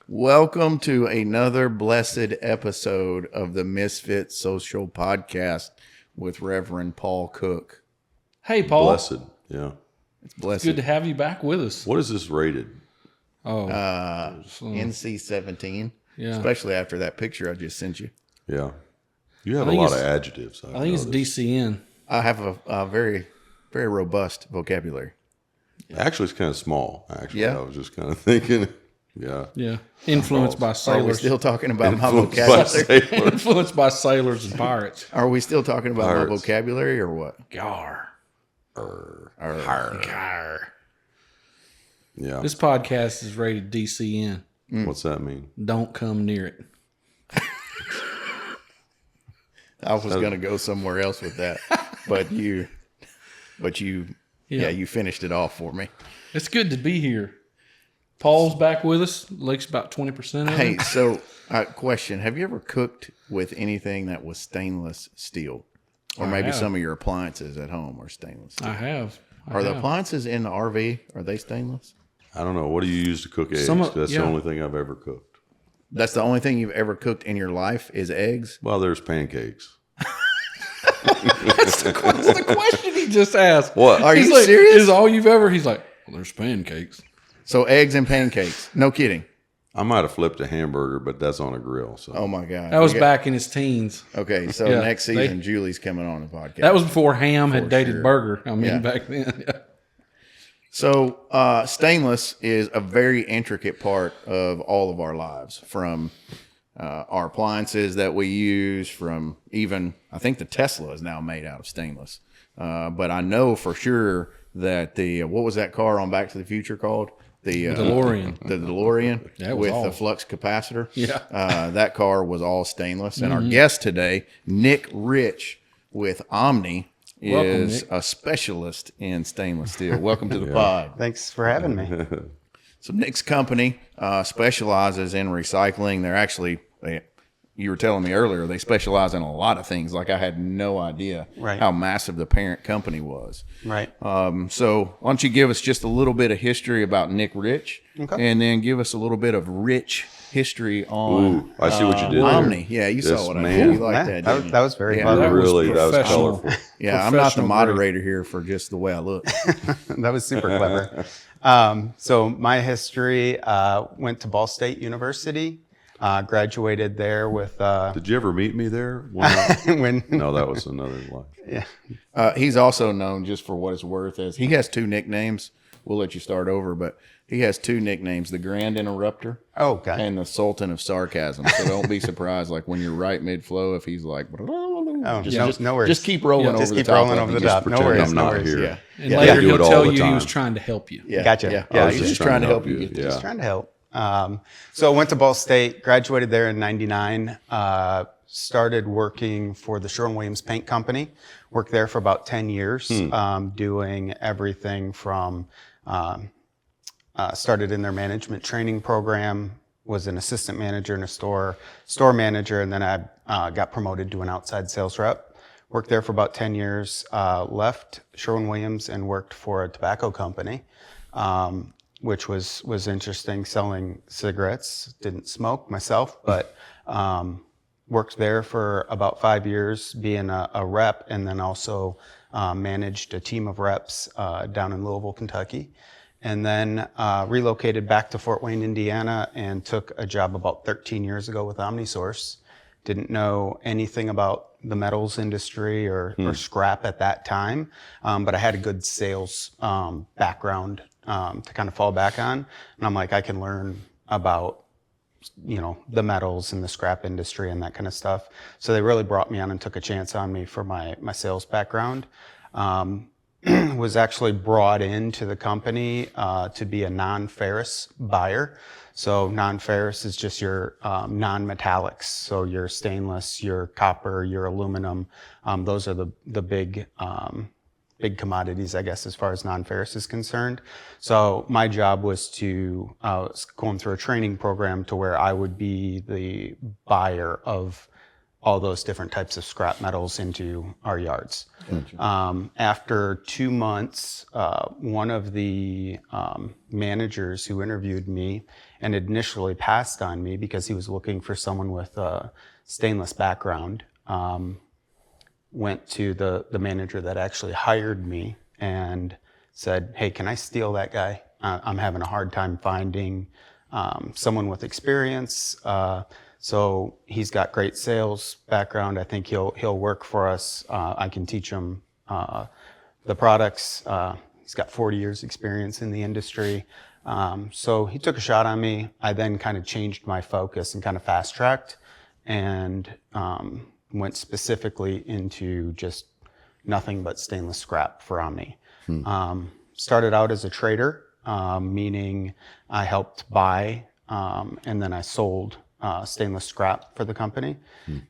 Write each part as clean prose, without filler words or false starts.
Welcome to another blessed episode of the Misfit Social podcast with Reverend Paul Cook. Hey, Paul. Blessed, yeah. It's blessed. Good to have you back with us. What is this rated? NC-17. Yeah. Especially after that picture I just sent you. Yeah. You have I a think lot of it's- adjectives. I think it's DCN. I have a very, very robust vocabulary. Actually, it's kind of small, actually. Yeah. I was just kind of thinking, yeah. Yeah. Influenced by Are we sailors. still talking about my Influenced by vocabulary? sailors. Influenced by sailors and pirates. Are we still talking about my Pirates. vocabulary or what? Gar. Arr. Yeah. This podcast is rated DCN. What's that mean? Don't come near it. I was going to go somewhere else with that, but you finished it off for me. It's good to be here. Paul's back with us. Lake's about 20% of Hey, it. so question: have you ever cooked with anything that was stainless steel, or maybe have. some of your appliances at home are stainless steel? I have. Are the appliances in the RV? Are they stainless? I don't know. What do you use to cook eggs? Some of- That's yeah. the only thing I've ever cooked. That's the only thing you've ever cooked in your life is eggs. Well, there's pancakes. That's the question he just asked. What? Are He's you like, serious? Is all you've ever? He's like, well, there's pancakes. So eggs and pancakes. No kidding. I might have flipped a hamburger, but that's on a grill. So Oh my god. That was We got- back in his teens. Okay, so Yeah, next season Julie's coming on the podcast. That was before Ham had For dated sure. Burger. I mean, Yeah. back then. So stainless is a very intricate part of all of our lives, from our appliances that we use, from even, I think the Tesla is now made out of stainless. But I know for sure that what was that car on Back to the Future called? The DeLorean. The DeLorean That was with all. the flux capacitor. Yeah. That car was all stainless. And our guest today, Nick Rich with Omni, Welcome, is Nick. a specialist in stainless steel. Welcome to the pod. Thanks for having me. So Nick's company specializes in recycling. They're actually, you were telling me earlier, they specialize in a lot of things. Like I had no idea Right. how massive the parent company was. Right. So why don't you give us just a little bit of history about Nick Rich, Okay. and then give us a little bit of rich history on Ooh, I see what you did there. Omni. Yeah, you This saw what I man. did. You liked Yeah, that, that, didn't you? that was very Yeah. fun. That was Really, that was professional. colorful. Yeah, I'm not the professional moderator here for just the way I look. That was super clever. So my history went to Ball State University. Graduated there with Did you ever meet me there? when No, that was another life. yeah. He's also known, just for what it's worth, as he has two nicknames. We'll let you start over, but he has two nicknames: the Grand Interrupter Oh, okay. and the Sultan of Sarcasm. So don't be surprised, like when you're right mid flow, if he's like, no worries. just keep rolling Yeah, over Just the keep top. rolling of over it. the Just top. No pretend worries. I'm No not worries. here. Yeah. And Yeah. later I do he'll it all tell the you he was time. trying to help you. Yeah, Gotcha. Yeah, Yeah, he's just trying to help you. Get Just trying to help. So I went to Ball State, graduated there in '99, started working for the Sherwin-Williams Paint Company. Worked there for about 10 years, doing everything from, started in their management training program, was an assistant manager in a store manager, and then I got promoted to an outside sales rep. Worked there for about 10 years, left Sherwin-Williams and worked for a tobacco company. Which was interesting, selling cigarettes. Didn't smoke myself, but worked there for about 5 years being a rep, and then also managed a team of reps down in Louisville, Kentucky. And then relocated back to Fort Wayne, Indiana, and took a job about 13 years ago with Omni Source. Didn't know anything about the metals industry or scrap at that time, but I had a good sales background to kind of fall back on. And I'm like, I can learn about, the metals and the scrap industry and that kind of stuff. So they really brought me on and took a chance on me for my sales background. Was actually brought into the company to be a non-ferrous buyer. So non-ferrous is just your non-metallics. So your stainless, your copper, your aluminum. Those are the big commodities, I guess, as far as non-ferrous is concerned. So my job was was going through a training program to where I would be the buyer of all those different types of scrap metals into our yards. After 2 months, one of the managers who interviewed me and initially passed on me because he was looking for someone with a stainless background, went to the manager that actually hired me and said, "Hey, can I steal that guy? I'm having a hard time finding someone with experience. So he's got great sales background. I think he'll work for us. I can teach him the products. He's got 40 years experience in the industry." So he took a shot on me. I then kind of changed my focus and kind of fast tracked and went specifically into just nothing but stainless scrap for Omni. Started out as a trader, meaning I helped buy and then I sold stainless scrap for the company.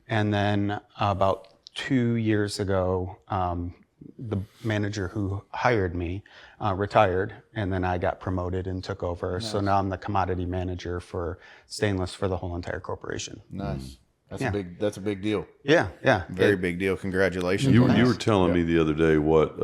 And then about 2 years ago, the manager who hired me retired, and then I got promoted and took over. Nice. So now I'm the commodity manager for stainless for the whole entire corporation. Nice. That's a big deal. Yeah. Very big deal. Congratulations. You were telling me the other day what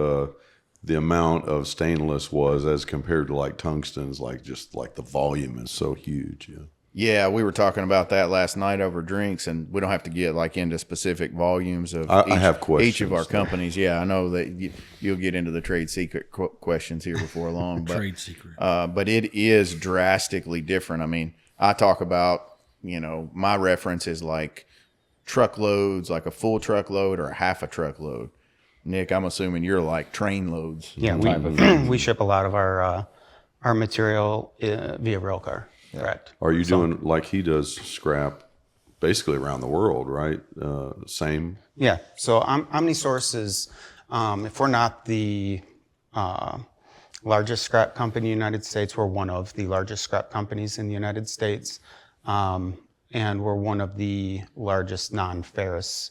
the amount of stainless was as compared to like tungstens, like just like the volume is so huge. Yeah, we were talking about that last night over drinks, and we don't have to get like into specific volumes of I have questions, each of our companies. Yeah, I know that you'll get into the trade secret questions here before long. But, trade secret. But it is drastically different. I mean, I talk about, my reference is like truckloads, like a full truckload or a half a truckload. Nick, I'm assuming you're like train loads. Yeah, we ship a lot of our material via rail car. Correct. Are you doing like he does scrap basically around the world, right? Same? Yeah. So Omni Source is, if we're not the largest scrap company in the United States, we're one of the largest scrap companies in the United States. And we're one of the largest nonferrous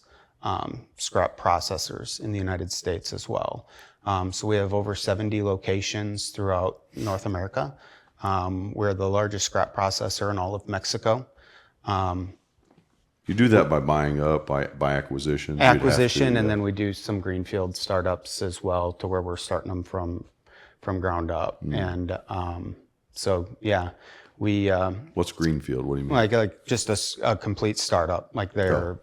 scrap processors in the United States as well. So we have over 70 locations throughout North America. We're the largest scrap processor in all of Mexico. You do that by buying up, by acquisition? And then we do some greenfield startups as well, to where we're starting them from ground up. And so, yeah, we... What's greenfield? What do you mean? Like just a complete startup. Like they're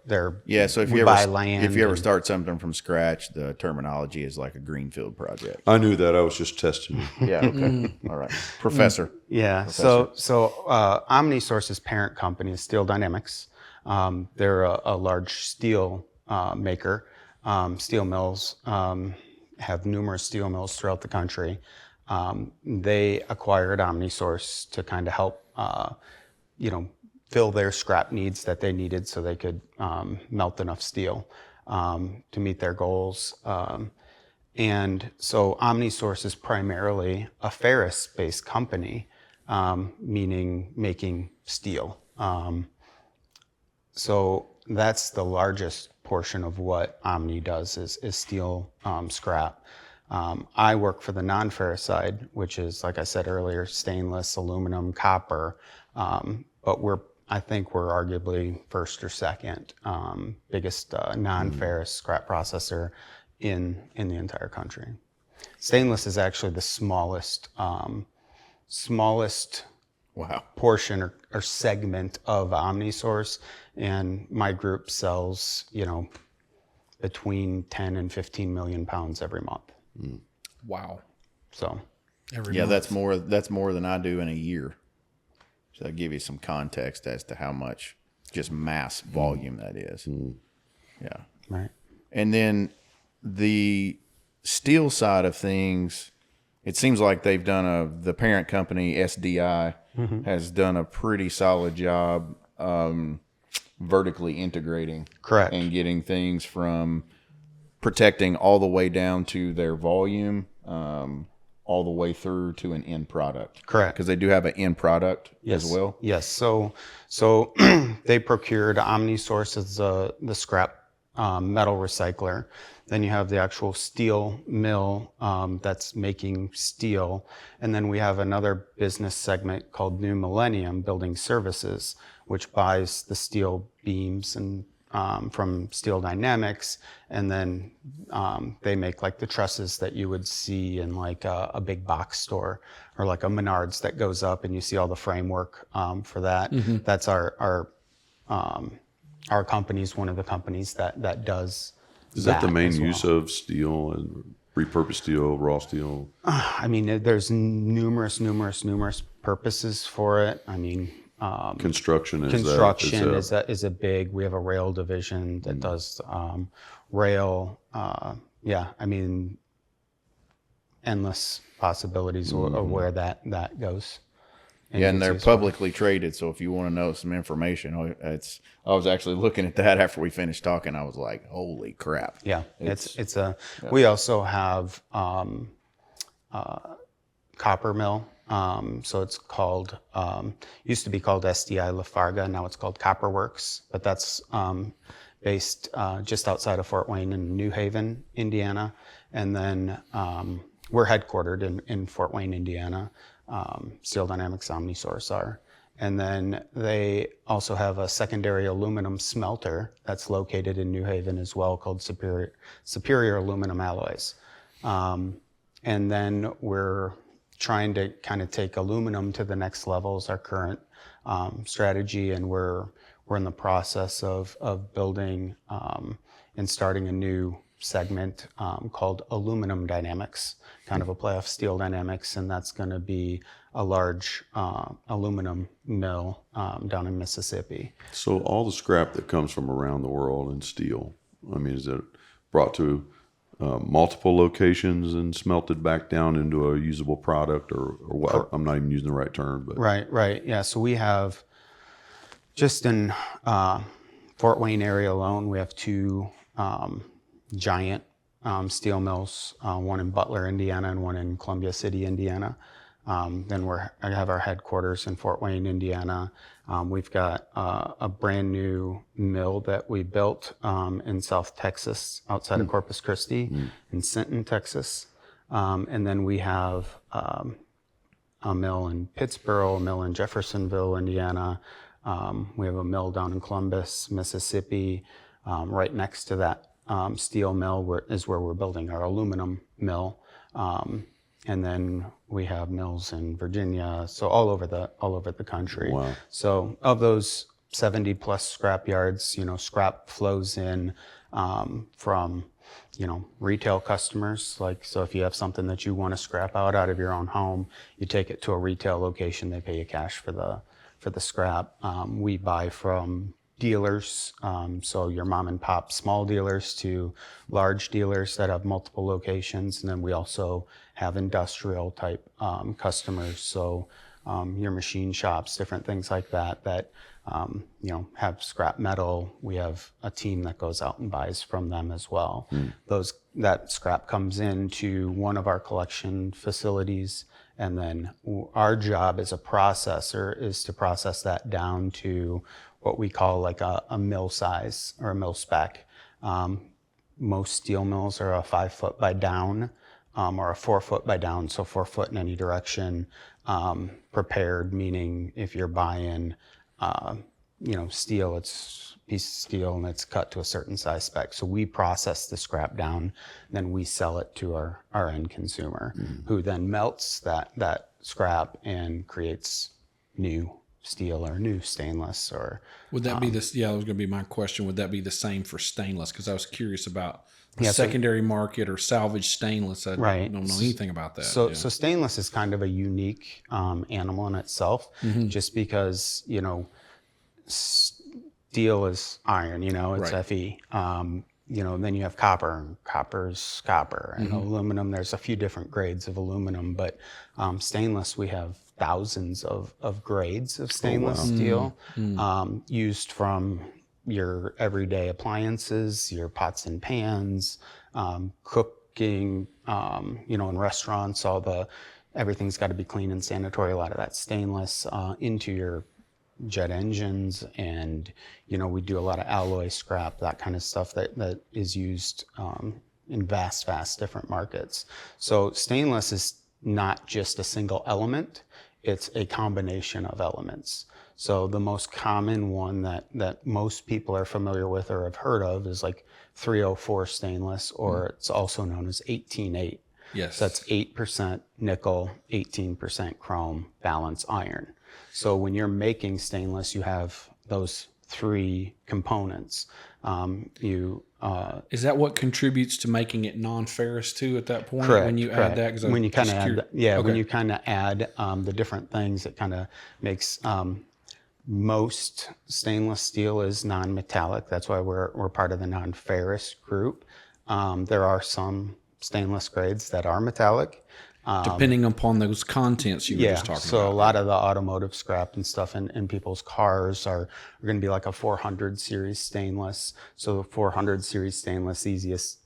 yeah. So if we you buy ever land if you ever start something from scratch, the terminology is like a greenfield project. I knew that. I was just testing you. Yeah. Okay. All right, Professor. Yeah. Professor. So Omni Source's parent company is Steel Dynamics. They're a large steel maker. Steel mills have numerous steel mills throughout the country. They acquired Omni Source to kind of help, fill their scrap needs that they needed so they could melt enough steel to meet their goals. And so Omni Source is primarily a ferrous-based company, meaning making steel. So that's the largest portion of what Omni does is steel scrap. I work for the non-ferrous side, which is, like I said earlier, stainless, aluminum, copper. But I think we're arguably first or second biggest non-ferrous scrap processor in the entire country. Stainless is actually the smallest Wow. portion or segment of Omni Source, and my group sells, between 10 and 15 million pounds every month. Wow. So Every month. that's more than I do in a year. So that'll give you some context as to how much just mass volume that is. Yeah. right. And then the steel side of things, it seems like they've done the parent company, SDI, has done a pretty solid job vertically integrating. Correct. And getting things from protecting all the way down to their volume, all the way through to an end product. Correct. Because they do have an end product as well. Yes. So they procured Omni Source as the scrap metal recycler. Then you have the actual steel mill that's making steel. And then we have another business segment called New Millennium Building Services, which buys the steel beams and from Steel Dynamics, and then they make like the trusses that you would see in like a big box store or like a Menards that goes up, and you see all the framework for that. That's our company's one of the companies that does. Is that the main as well. use of steel and repurposed steel, raw steel? I mean, there's numerous purposes for it. I mean, Construction is a big. We have a rail division that does rail. Yeah, I mean, endless possibilities of where that goes. Yeah, and they're publicly traded. So if you want to know some information, I was actually looking at that after we finished talking. I was like, "Holy crap!" Yeah, it's a. We also have copper mill. So it's called, used to be called SDI Lafarga, now it's called Copper Works, but that's based just outside of Fort Wayne in New Haven, Indiana. And then we're headquartered in Fort Wayne, Indiana. Steel Dynamics, Omni Source are. And then they also have a secondary aluminum smelter that's located in New Haven as well, called Superior Aluminum Alloys. And then we're trying to kind of take aluminum to the next level is our current strategy, and we're in the process of building and starting a new segment called Aluminum Dynamics, kind of a play off Steel Dynamics, and that's going to be a large aluminum mill down in Mississippi. So all the scrap that comes from around the world in steel, I mean, is it brought to multiple locations and smelted back down into a usable product, or what? I'm not even using the right term, but Right. Yeah. So we have just in Fort Wayne area alone, we have two giant steel mills, one in Butler, Indiana, and one in Columbia City, Indiana. Then I have our headquarters in Fort Wayne, Indiana. We've got a brand new mill that we built in South Texas, outside of Corpus Christi, in Sinton, Texas. And then we have a mill in Pittsboro, a mill in Jeffersonville, Indiana. We have a mill down in Columbus, Mississippi. Right next to that steel mill is where we're building our aluminum mill. And then we have mills in Virginia, so all over the country. Wow. So of those 70 plus scrap yards, scrap flows in from, retail customers. Like, so if you have something that you want to scrap out of your own home, you take it to a retail location, they pay you cash for the scrap. We buy from dealers, so your mom and pop small dealers to large dealers that have multiple locations, and then we also have industrial type customers, so your machine shops, different things like that have scrap metal. We have a team that goes out and buys from them as well. That scrap comes into one of our collection facilities, and then our job as a processor is to process that down to what we call like a mill size or a mill spec. Most steel mills are a 5 foot by down or a 4 foot by down, so 4 foot in any direction. Prepared, meaning if you're buying steel, it's a piece of steel and it's cut to a certain size spec. So we process the scrap down, then we sell it to our end consumer, who then melts that scrap and creates new steel or new stainless. Or would that be this? Yeah, that was going to be my question. Would that be the same for stainless? Because I was curious about the secondary market or salvage stainless. I don't know anything about that. So stainless is kind of a unique animal in itself, just because steel is iron. It's Fe. Then you have copper, and copper's copper, and aluminum. There's a few different grades of aluminum, but stainless, we have thousands of grades of stainless steel used from your everyday appliances, your pots and pans, cooking, in restaurants, everything's got to be clean and sanitary. A lot of that stainless into your jet engines, and we do a lot of alloy scrap, that kind of stuff that is used in vast different markets. So stainless is not just a single element, it's a combination of elements. So the most common one that most people are familiar with or have heard of is like 304 stainless, or it's also known as 18-8. Yes. So that's 8% nickel, 18% chrome, balance iron. So when you're making stainless, you have those three components. Is that what contributes to making it non-ferrous too at that point? Correct. When you add that, when you kind of add, when you Okay. kind of add the different things, it kind of makes most stainless steel is non-metallic. That's why we're part of the non-ferrous group. There are some stainless grades that are metallic. Depending upon those contents you were just talking So about. a lot of the automotive scrap and stuff in people's cars are going to be like a 400 series stainless. So the 400 series stainless, easiest,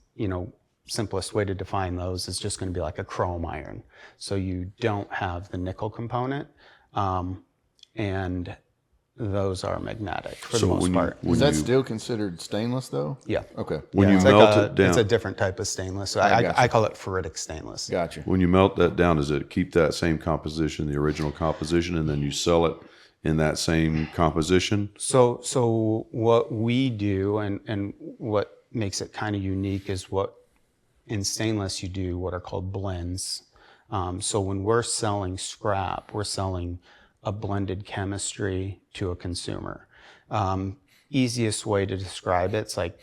simplest way to define those is just going to be like a chrome iron. So you don't have the nickel component, and those are magnetic for the most part. Is that still considered stainless though? Yeah. Okay. When you It's melt like it down, it's a different type of stainless. So gotcha. I call it ferritic stainless. Gotcha. when you melt that down, does it keep that same composition, the original composition, and then you sell it in that same composition? So what we do and what makes it kind of unique is what in stainless you do what are called blends. So when we're selling scrap, we're selling a blended chemistry to a consumer. Easiest way to describe it's like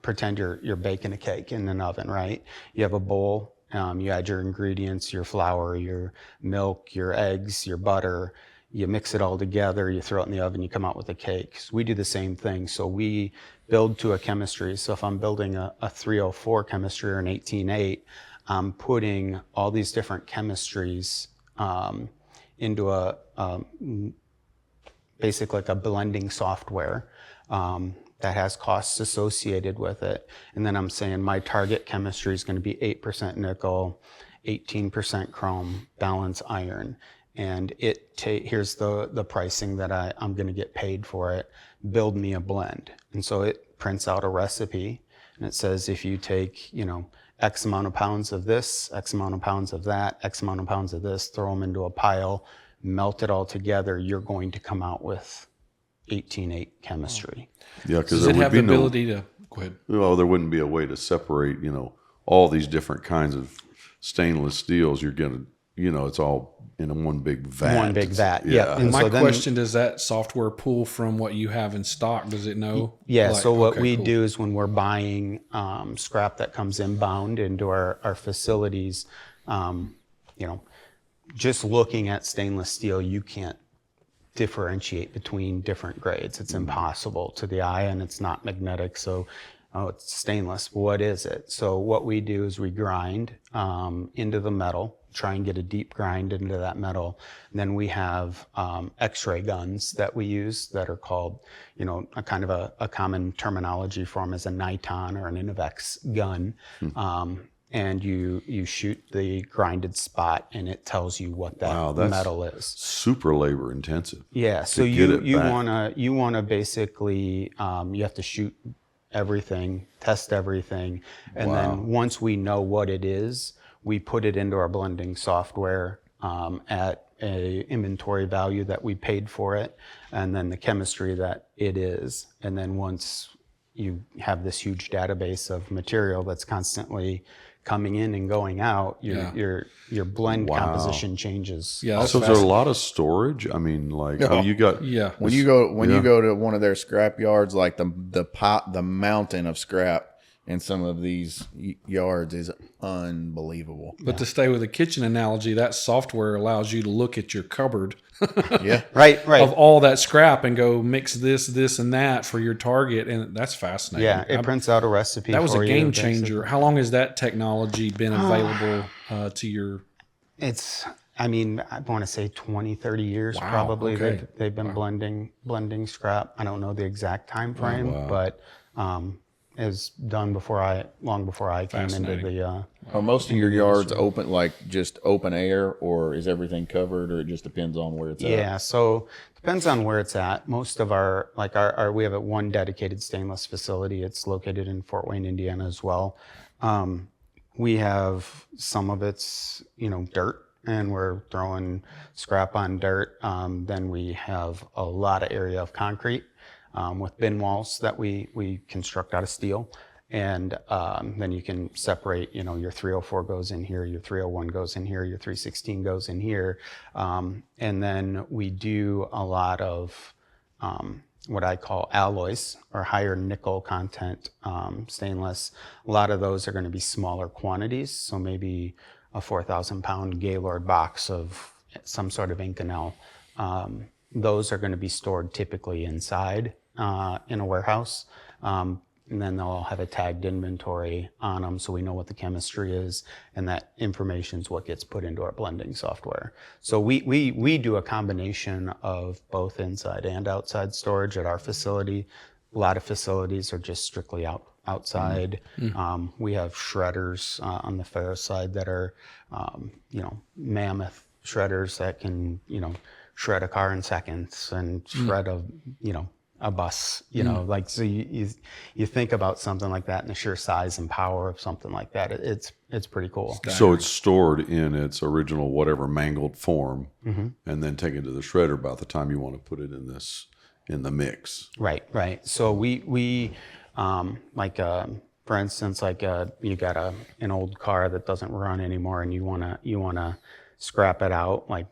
pretend you're baking a cake in an oven, right? You have a bowl, you add your ingredients, your flour, your milk, your eggs, your butter. You mix it all together, you throw it in the oven, you come out with a cake. So we do the same thing. So we build to a chemistry. So if I'm building a 304 chemistry or an 18-8, I'm putting all these different chemistries into a basically like a blending software that has costs associated with it. And then I'm saying my target chemistry is going to be 8% nickel, 18% chrome, balance iron. And here's the pricing that I'm going to get paid for it. Build me a blend. And so it prints out a recipe, and it says if you take, X amount of pounds of this, X amount of pounds of that, X amount of pounds of this, throw them into a pile, melt it all together, you're going to come out with 18-8 chemistry. Yeah, because Does there it would have be the ability to go ahead? well, there wouldn't be a way to separate, all these different kinds of stainless steels. You're gonna, it's all in one big vat. One big vat, yeah. And My so then- question, does that software pull from what you have in stock? Does it know? Yeah, so what okay, we cool. do is when we're buying scrap that comes inbound into our facilities, just looking at stainless steel, you can't differentiate between different grades. It's impossible to the eye, and it's not magnetic. So, it's stainless. What is it? So what we do is we grind into the metal, try and get a deep grind into that metal. And then we have X-ray guns that we use that are called, a kind of a common terminology for them is a Niton or an Innovex gun. And you shoot the grinded spot, and it tells you what that metal is. Super labor intensive. Yeah, so you wanna basically you have to shoot everything, test everything, and then once we know what it is, we put it into our blending software at a inventory value that we paid for it, and then the chemistry that it is, and then once you have this huge database of material that's constantly coming in and going out, your blend composition changes. Yeah. So is there a lot of storage? I mean, like you got When you go to one of their scrap yards, like the mountain of scrap in some of these yards is unbelievable. But to stay with the kitchen analogy, that software allows you to look at your cupboard Yeah. Right. of all that scrap and go mix this, and that for your target. And that's fascinating. Yeah, it prints out a recipe. That was for a you, game basically. changer. How long has that technology been available to your... I want to say 20, 30 years Wow, probably. okay. They've been blending scrap. I don't know the exact time frame, but it was done long before I came into the. Are most of your yards open, like just open air, or is everything covered, or it just depends on where it's at? Yeah, so depends on where it's at. Most of our we have one dedicated stainless facility. It's located in Fort Wayne, Indiana as well. We have some of it's dirt, and we're throwing scrap on dirt, then we have a lot of area of concrete with bin walls that we construct out of steel. And then you can separate, your 304 goes in here, your 301 goes in here, your 316 goes in here. And then we do a lot of what I call alloys, or higher nickel content stainless. A lot of those are going to be smaller quantities. So maybe a 4,000 pound Gaylord box of some sort of Inconel. Those are going to be stored typically inside in a warehouse. And then they'll all have a tagged inventory on them, so we know what the chemistry is, and that information is what gets put into our blending software. So we do a combination of both inside and outside storage at our facility. A lot of facilities are just strictly outside. We have shredders on the ferrous side that are, mammoth shredders that can, shred a car in seconds and shred a bus, like, so you think about something like that and the sheer size and power of something like that. It's pretty cool. So it's stored in its original, whatever mangled form, and then taken to the shredder about the time you want to put it in the mix. Right. So we for instance, you got an old car that doesn't run anymore and you wanna scrap it out, like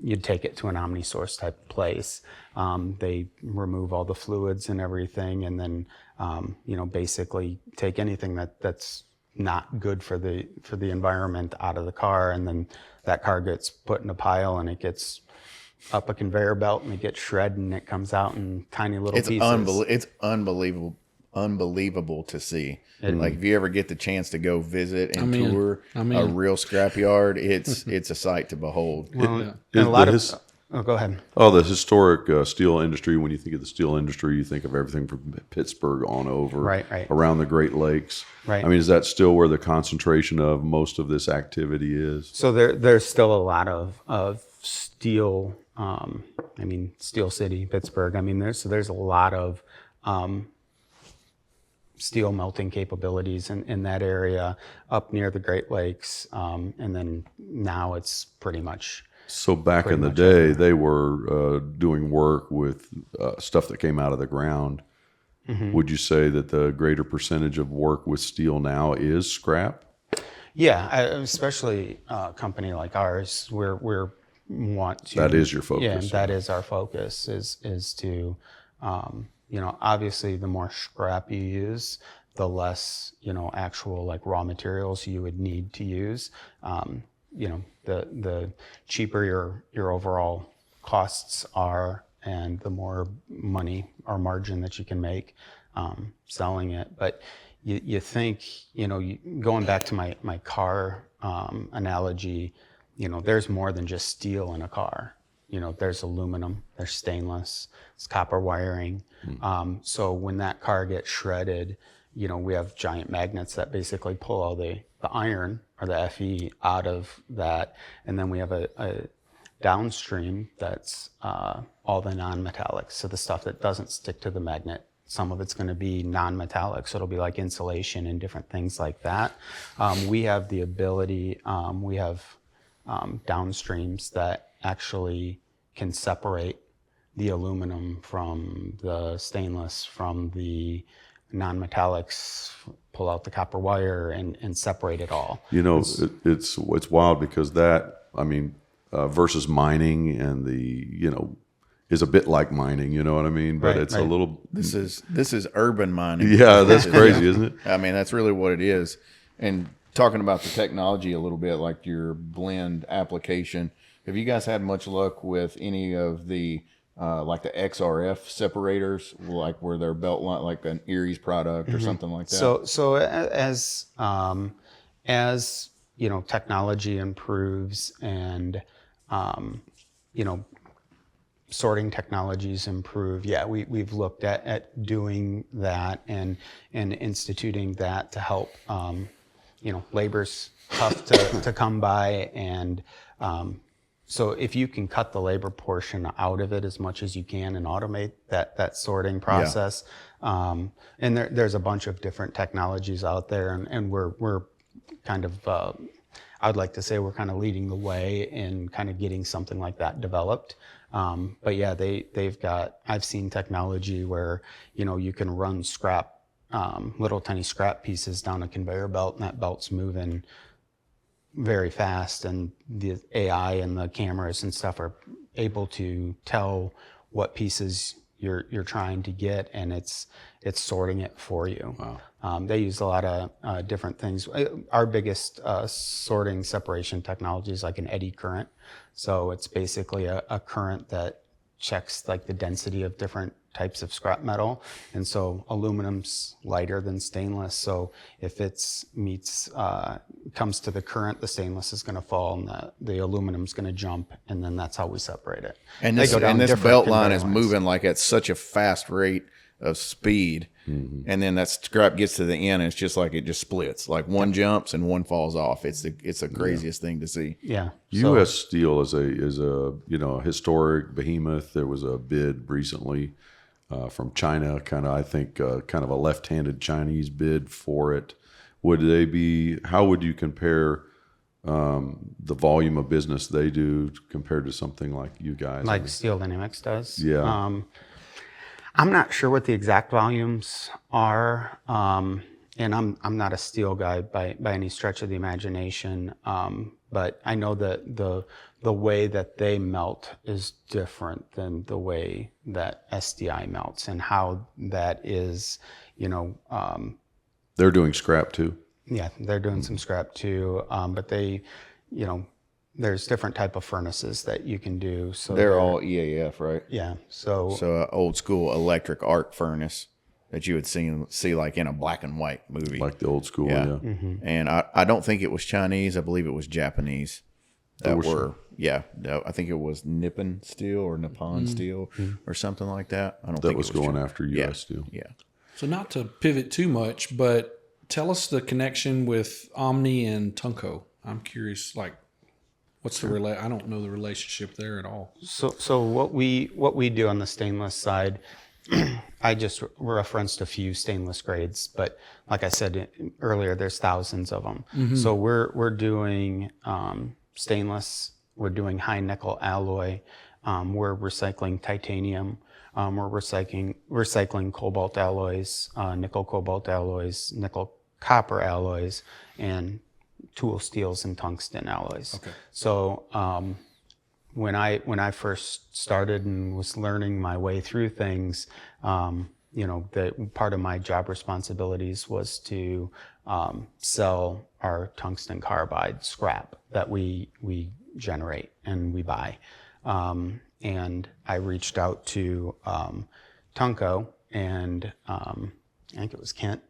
you'd take it to an Omni Source type place. They remove all the fluids and everything, and then basically take anything that's not good for the environment out of the car, and then that car gets put in a pile and it gets up a conveyor belt and it gets shredded and it comes out in tiny little pieces. It's unbelievable to see. Like, if you ever get the chance to go visit and tour a real scrapyard, it's a sight to behold. Well, and a lot of go ahead. Oh, the historic steel industry. When you think of the steel industry, you think of everything from Pittsburgh on over, right. around the Great Lakes. Right. I mean, is that still where the concentration of most of this activity is? So there's still a lot of steel. Steel City, Pittsburgh. There's a lot of steel melting capabilities in that area up near the Great Lakes, and then now it's pretty much. So back in the day, they were doing work with stuff that came out of the ground. Would you say that the greater percentage of work with steel now is scrap? Yeah, especially a company like ours, we're want to. That is your focus. Yeah, that is our focus. Is to, obviously, the more scrap you use, the less actual like raw materials you would need to use. The cheaper your overall costs are, and the more money or margin that you can make selling it. But you think, going back to my car analogy, there's more than just steel in a car. There's aluminum, there's stainless, it's copper wiring. So when that car gets shredded, we have giant magnets that basically pull all the iron or the Fe out of that. And then we have a downstream that's all the non-metallics. So the stuff that doesn't stick to the magnet. Some of it's going to be non-metallic, so it'll be like insulation and different things like that. We have the ability, we have downstreams that actually can separate the aluminum from the stainless, from the non-metallics, pull out the copper wire and separate it all. It's wild because that, versus mining and is a bit like mining, you know what I mean? But it's a little. This is urban mining. Yeah, that's crazy, isn't it? That's really what it is. And talking about the technology a little bit, like your blend application, have you guys had much luck with any of the like the XRF separators, like where they're belt line, like an Erie's product or something like that? So as technology improves and sorting technologies improve, we've looked at doing that and instituting that to help. Labor's tough to come by, and so if you can cut the labor portion out of it as much as you can and automate that sorting process, and there's a bunch of different technologies out there, and we're kind of I'd like to say we're kind of leading the way in kind of getting something like that developed. But yeah, they've got, I've seen technology where, you can run scrap, little tiny scrap pieces down a conveyor belt, and that belt's moving very fast, and the AI and the cameras and stuff are able to tell what pieces you're trying to get, and it's sorting it for you. Wow. They use a lot of different things. Our biggest sorting separation technology is like an eddy current. So it's basically a current that checks like the density of different types of scrap metal. And so aluminum's lighter than stainless. So if it's comes to the current, the stainless is going to fall and the aluminum's going to jump. And then that's how we separate it. And this belt line is moving like at such a fast rate of speed. Mm-hmm. And then that scrap gets to the end and it's just like it just splits. Like one jumps and one falls off. It's the craziest thing to see. Yeah. U.S. Steel is a historic behemoth. There was a bid recently from China, kind of a left-handed Chinese bid for it. How would you compare the volume of business they do compared to something like you guys? Like Steel Dynamics does? Yeah. I'm not sure what the exact volumes are, and I'm not a steel guy by any stretch of the imagination. But I know that the way that they melt is different than the way that SDI melts, and how that is, they're doing scrap too. Yeah, they're doing some scrap too, but they, there's different type of furnaces that you can do. So they're all EAF, right? Yeah. So old school electric arc furnace that you would see like in a black and white movie, like the old school. Yeah. Mm-hmm. And I don't think it was Chinese. I believe it was Japanese that were. Yeah, I think it was Nippon Steel or Nippon Steel or something like that. I don't think that was going China. after U.S. Steel. Yeah. So not to pivot too much, but tell us the connection with Omni and Tungco. I'm curious, like, what's the I don't know the relationship there at all. So what we do on the stainless side, I just referenced a few stainless grades, but like I said earlier, there's thousands of them. Mm-hmm. So we're doing stainless, we're doing high nickel alloy, we're recycling titanium, we're recycling cobalt alloys, nickel cobalt alloys, nickel copper alloys, and tool steels and tungsten alloys. Okay. So when I first started and was learning my way through things, the part of my job responsibilities was to sell our tungsten carbide scrap that we generate and we buy. And I reached out to Tungco and I think it was Kent.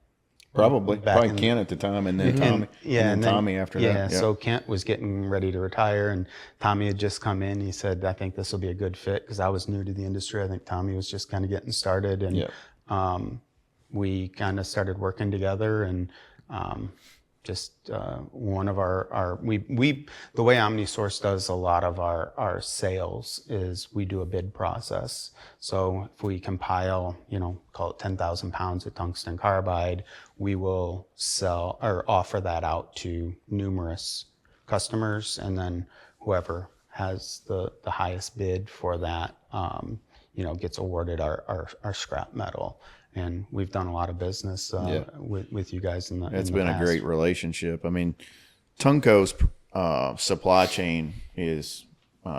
Probably Kent at the time, and then Tommy. And then Tommy after that. Yeah, so Kent was getting ready to retire, and Tommy had just come in. He said, I think this will be a good fit, because I was new to the industry. I think Tommy was just kind of getting started, and we kind of started working together, and one of the way Omni Source does a lot of our sales is we do a bid process. So if we compile, call it 10,000 pounds of tungsten carbide, we will sell or offer that out to numerous customers, and then whoever has the highest bid for that, gets awarded our scrap metal. And we've done a lot of business with you guys in the It's in the been past. a great relationship. I mean, Tungco's supply chain is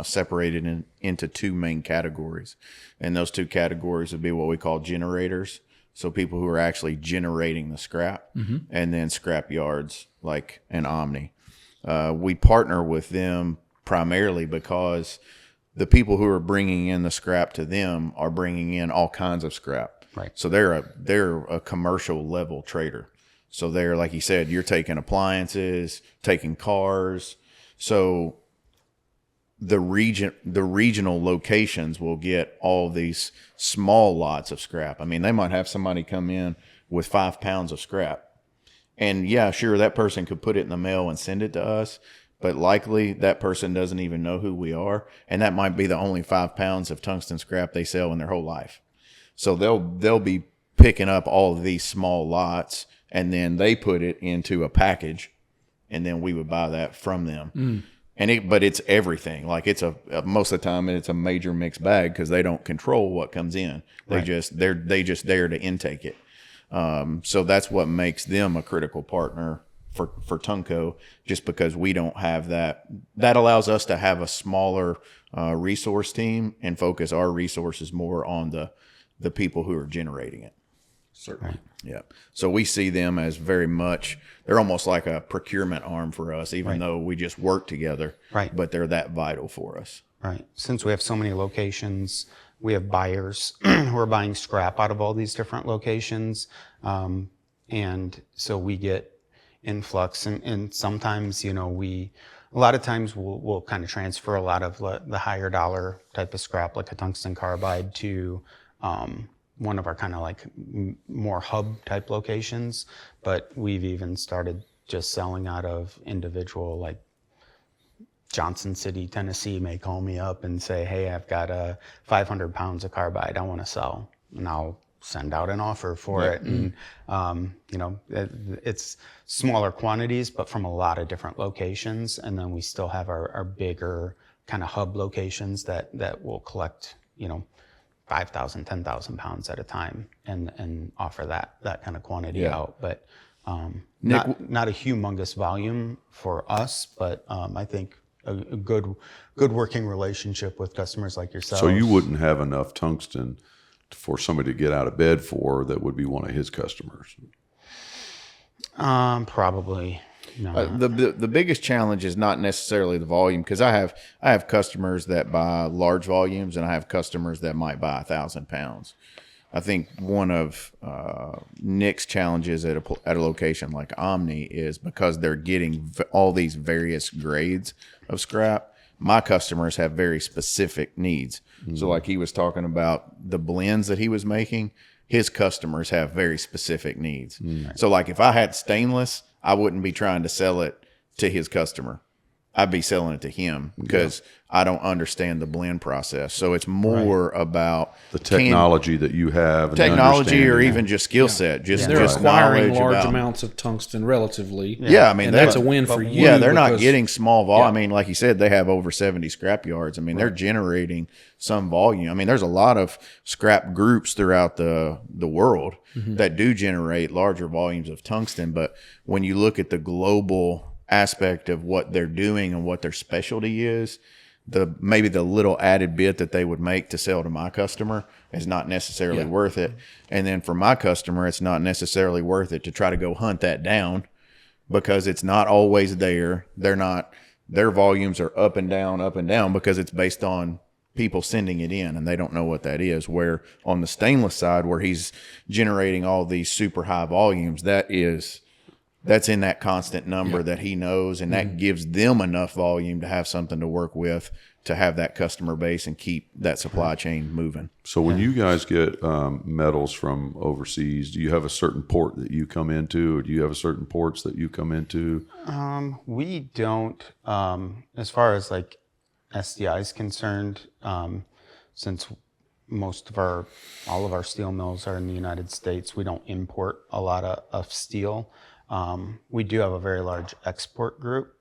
separated into two main categories. And those two categories would be what we call generators. So people who are actually generating the scrap, and then scrap yards like an Omni. We partner with them primarily because the people who are bringing in the scrap to them are bringing in all kinds of scrap. Right. So they're a commercial level trader. So they're, like you said, you're taking appliances, taking cars. So the regional locations will get all these small lots of scrap. I mean, they might have somebody come in with 5 pounds of scrap. And yeah, sure, that person could put it in the mail and send it to us, but likely that person doesn't even know who we are. And that might be the only 5 pounds of tungsten scrap they sell in their whole life. So they'll be picking up all of these small lots, and then they put it into a package, and then we would buy that from them. But it's everything. Like it's most of the time it's a major mixed bag because they don't control what comes in. They just there to intake it. So that's what makes them a critical partner for Tungco, just because we don't have that. That allows us to have a smaller resource team and focus our resources more on the people who are generating it. Certainly. Yeah. So we see them as very much, they're almost like a procurement arm for us, even though we just work together. Right. But they're that vital for us. Right. Since we have so many locations, we have buyers who are buying scrap out of all these different locations. And so we get influx. And sometimes, a lot of times we'll kind of transfer a lot of the higher dollar type of scrap, like a tungsten carbide, to one of our kind of like more hub type locations. But we've even started just selling out of individual, like Johnson City, Tennessee may call me up and say, hey, I've got 500 pounds of carbide I want to sell. And I'll send out an offer for it. And, it's smaller quantities, but from a lot of different locations. And then we still have our bigger kind of hub locations that will collect, 5,000, 10,000 pounds at a time and offer that kind of quantity out. But not a humongous volume for us, but I think a good working relationship with customers like yourself. So you wouldn't have enough tungsten for somebody to get out of bed for that would be one of his customers? Probably. No. The biggest challenge is not necessarily the volume, because I have customers that buy large volumes and I have customers that might buy 1,000 pounds. I think one of Nick's challenges at a location like Omni is because they're getting all these various grades of scrap. My customers have very specific needs. So like he was talking about the blends that he was making, his customers have very specific needs. So like if I had stainless, I wouldn't be trying to sell it to his customer. I'd be selling it to him because I don't understand the blend process. So it's more about the technology that you have, and technology, or even just skill set. Just They're just acquiring knowledge large about amounts of tungsten relatively. Yeah, I mean, and that's a win for you. Yeah, they're not because- getting small volume. I mean, like you said, they have over 70 scrap yards. I mean, they're generating some volume. I mean, there's a lot of scrap groups throughout the world that do generate larger volumes of tungsten. But when you look at the global aspect of what they're doing and what their specialty is, maybe the little added bit that they would make to sell to my customer is not necessarily worth it. And then for my customer, it's not necessarily worth it to try to go hunt that down, because it's not always there. Their volumes are up and down because it's based on people sending it in, and they don't know what that is. Where on the stainless side, where he's generating all these super high volumes, that's in that constant number that he knows, and that gives them enough volume to have something to work with, to have that customer base and keep that supply chain moving. So when you guys get metals from overseas, do you have a certain port that you come into, or do you have a certain ports that you come into? We don't, as far as like SDI is concerned, since all of our steel mills are in the United States, we don't import a lot of steel. We do have a very large export group.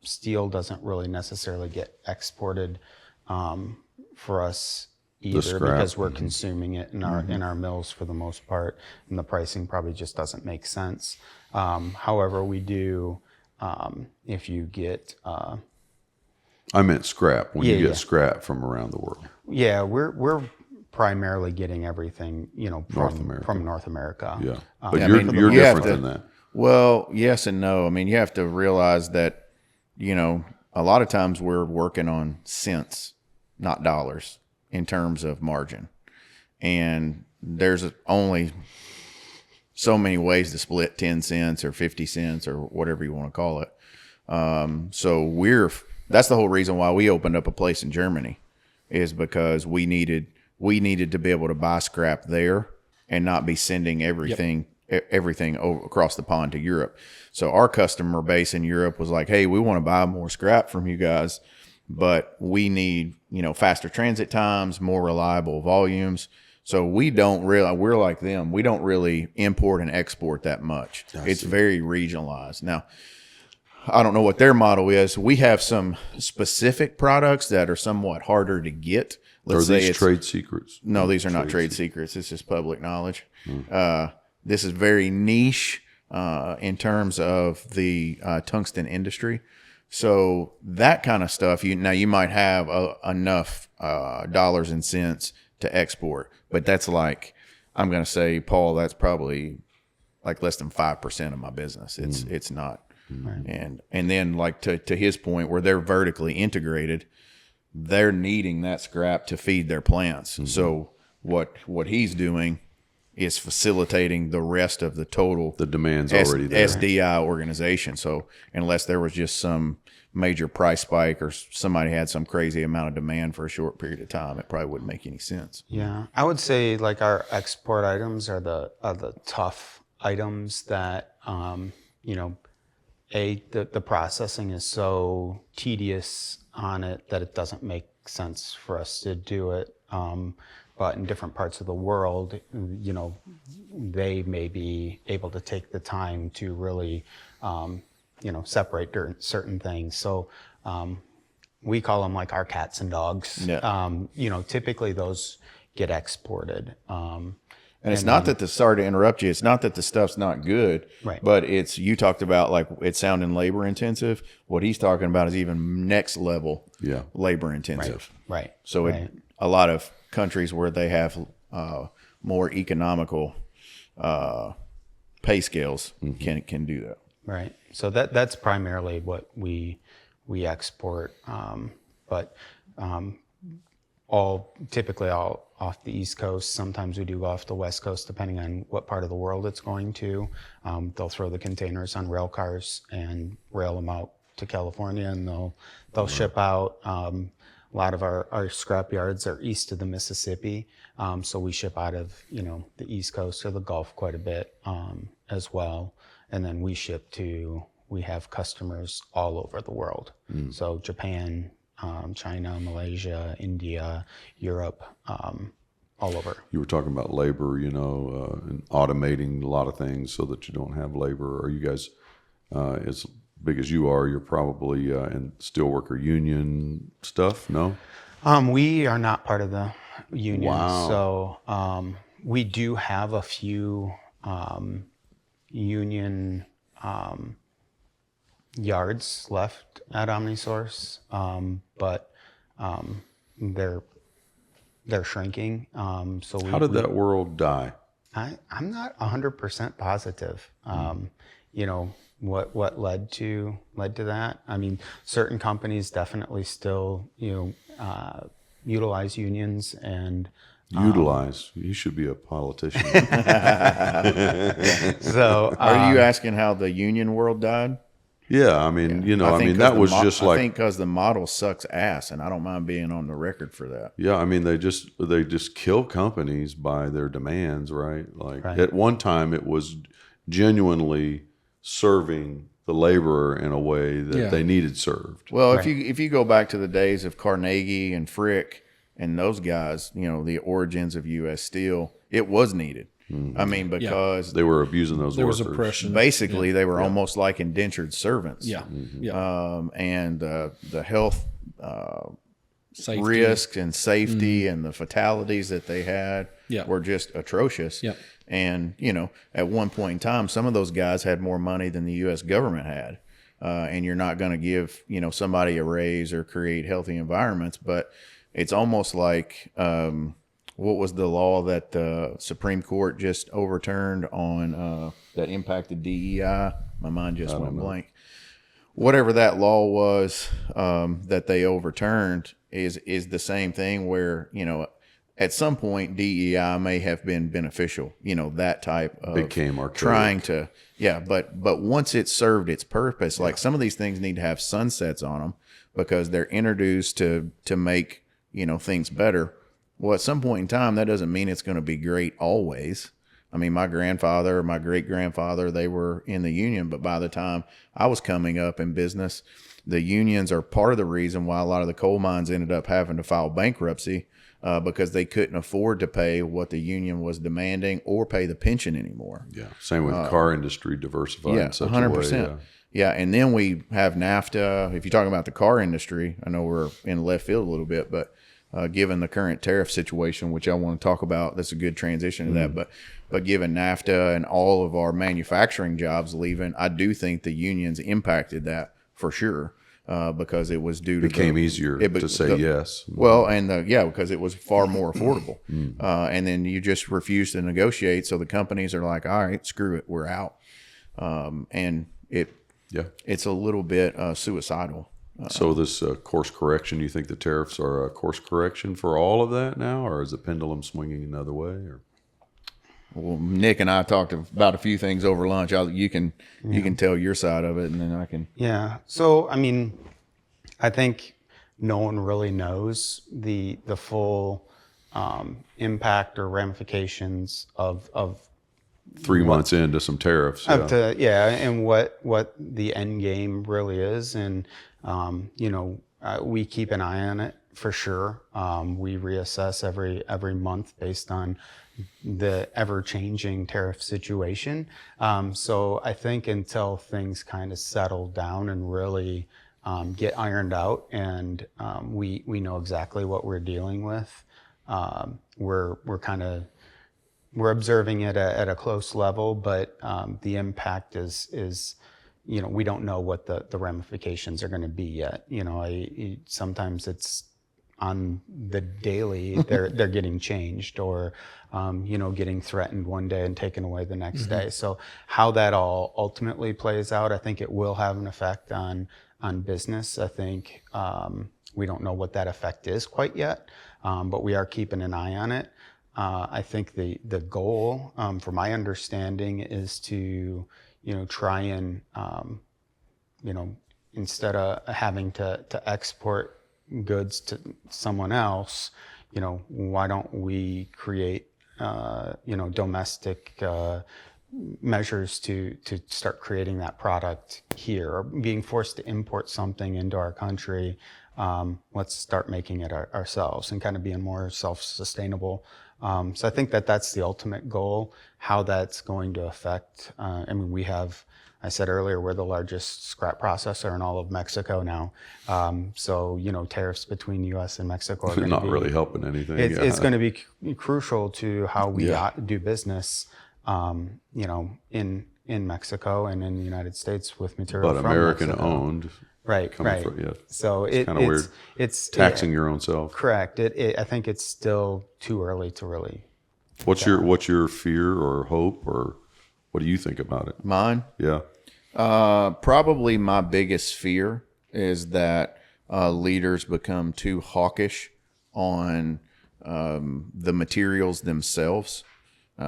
Steel doesn't really necessarily get exported for us either, because we're consuming it in our mills for the most part, and the pricing probably just doesn't make sense. However, we do, if you get I meant scrap. When you get scrap from around the world. Yeah, we're primarily getting everything, from North America. Yeah, but you're different than that. Well, yes and no. I mean, you have to realize that, a lot of times we're working on cents, not dollars, in terms of margin. And there's only so many ways to split 10 cents or 50 cents or whatever you want to call it. So that's the whole reason why we opened up a place in Germany, is because we needed to be able to buy scrap there and not be sending everything over across the pond to Europe. So our customer base in Europe was like, hey, we want to buy more scrap from you guys, but we need, faster transit times, more reliable volumes. So we're like them. We don't really import and export that much. It's very regionalized. Now, I don't know what their model is. We have some specific products that are somewhat harder to get. Are these trade secrets? No, these are not trade secrets. This is public knowledge. This is very niche in terms of the tungsten industry. So that kind of stuff, you might have enough dollars and cents to export, but that's like, I'm going to say, Paul, that's probably like less than 5% of my business. It's not. And then like to his point, where they're vertically integrated, they're needing that scrap to feed their plants. So what he's doing is facilitating the rest of the total. The demand's already there. SDI organization. So unless there was just some major price spike or somebody had some crazy amount of demand for a short period of time, it probably wouldn't make any sense. Yeah, I would say like our export items are the tough items that the processing is so tedious on it that it doesn't make sense for us to do it. But in different parts of the world, they may be able to take the time to really, separate certain things. So we call them like our cats and dogs. Yeah. Typically those get exported. And it's not that sorry to interrupt you, it's not that the stuff's not good, right, but you talked about like it sounding labor intensive. What he's talking about is even next level labor intensive. Right. So a lot of countries where they have more economical pay scales can do that. Right. So that's primarily what we export, but typically all off the East Coast. Sometimes we do go off the West Coast, depending on what part of the world it's going to. They'll throw the containers on rail cars and rail them out to California, and they'll ship out. A lot of our scrap yards are east of the Mississippi, so we ship out of the East Coast or the Gulf quite a bit as well, and then we have customers all over the world. So Japan, China, Malaysia, India, Europe, all over. You were talking about labor, and automating a lot of things so that you don't have labor. Are you guys, as big as you are, you're probably in steelworker union stuff? No? We are not part of the union. Wow. So we do have a few union yards left at Omni Source, but they're shrinking. So how did that world die? I'm not 100% positive. What led to that? I mean, certain companies definitely still utilize unions and. Utilize. You should be a politician. So, are you asking how the union world died? Yeah, I mean, that was just like. I think because the model sucks ass, and I don't mind being on the record for that. Yeah, I mean, they just kill companies by their demands, right? Like at one time, it was genuinely serving the laborer in a way that they needed served. Well, if you go back to the days of Carnegie and Frick and those guys, the origins of U.S. Steel, it was needed. I mean, because they were abusing those workers. There was oppression. Basically, they were almost like indentured servants. Yeah. And the health Safety. risks and safety and the fatalities that they had were just atrocious. Yeah. And, at one point in time, some of those guys had more money than the U.S. government had. And you're not going to give, somebody a raise or create healthy environments. But it's almost like what was the law that the Supreme Court just overturned on that impacted DEI? My mind just went blank. Whatever that law was that they overturned is the same thing where, at some point DEI may have been beneficial, that type of became archaic. Trying to, but once it served its purpose, like some of these things need to have sunsets on them because they're introduced to make, things better. Well, at some point in time, that doesn't mean it's going to be great always. I mean, my grandfather, my great grandfather, they were in the union, but by the time I was coming up in business, the unions are part of the reason why a lot of the coal mines ended up having to file bankruptcy, because they couldn't afford to pay what the union was demanding or pay the pension anymore. Yeah. Same with the car industry diversified in such 100%. a way. Yeah, and then we have NAFTA. If you're talking about the car industry, I know we're in left field a little bit, but given the current tariff situation, which I want to talk about, that's a good transition to that. But given NAFTA and all of our manufacturing jobs leaving, I do think the unions impacted that for sure, because it was due to Became easier to say yes. Well, and because it was far more affordable. And then you just refuse to negotiate, so the companies are like, all right, screw it, we're out. And it's a little bit suicidal. So this course correction, you think the tariffs are a course correction for all of that now, or is the pendulum swinging another way? Or well, Nick and I talked about a few things over lunch. You can tell your side of it, and then I can. Yeah. So I mean, I think no one really knows the full impact or ramifications of 3 months into some tariffs. And what the end game really is, and we keep an eye on it for sure. We reassess every month based on the ever-changing tariff situation. So I think until things kind of settle down and really get ironed out, and we know exactly what we're dealing with, we're observing it at a close level, but the impact is we don't know what the ramifications are going to be yet. Sometimes it's on the daily they're getting changed, or getting threatened one day and taken away the next day. So how that all ultimately plays out, I think it will have an effect on business. I think we don't know what that effect is quite yet, but we are keeping an eye on it. I think the goal, from my understanding, is to, try and, instead of having to export goods to someone else, why don't we create, domestic measures to start creating that product here, or being forced to import something into our country. Let's start making it ourselves and kind of being more self-sustainable. So I think that's the ultimate goal. How that's going to affect, I said earlier, we're the largest scrap processor in all of Mexico now. So, tariffs between U.S. and Mexico are not really helping anything. It's going to be crucial to how we do business, in Mexico and in the United States with material but from American Mexico. Owned. Right. So it's kind of weird. It's taxing your own self. Correct. I think it's still too early to really. What's your fear or hope, or what do you think about it? Mine? Yeah. Probably my biggest fear is that leaders become too hawkish on the materials themselves.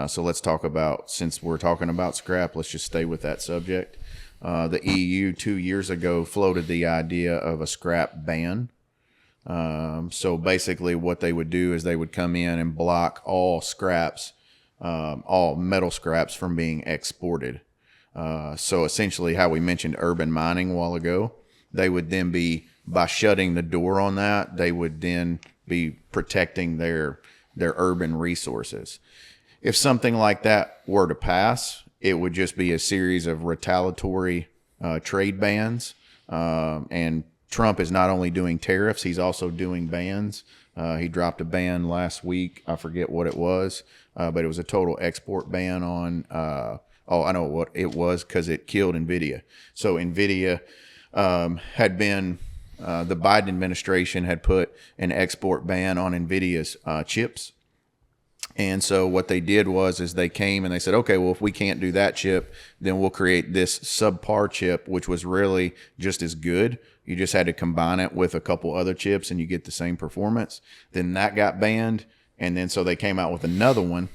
So let's talk about, since we're talking about scrap, let's just stay with that subject. The EU 2 years ago floated the idea of a scrap ban. So basically what they would do is they would come in and block all scraps, all metal scraps from being exported. So essentially how we mentioned urban mining a while ago, they would then be, by shutting the door on that, they would then be protecting their urban resources. If something like that were to pass, it would just be a series of retaliatory trade bans. And Trump is not only doing tariffs, he's also doing bans. He dropped a ban last week. I forget what it was, but it was a total export ban on, I know what it was because it killed NVIDIA. So NVIDIA had been, the Biden administration had put an export ban on NVIDIA's chips. And so what they did is they came and they said, okay, well, if we can't do that chip, then we'll create this subpar chip, which was really just as good. You just had to combine it with a couple other chips and you get the same performance. Then that got banned. And then so they came out with another one.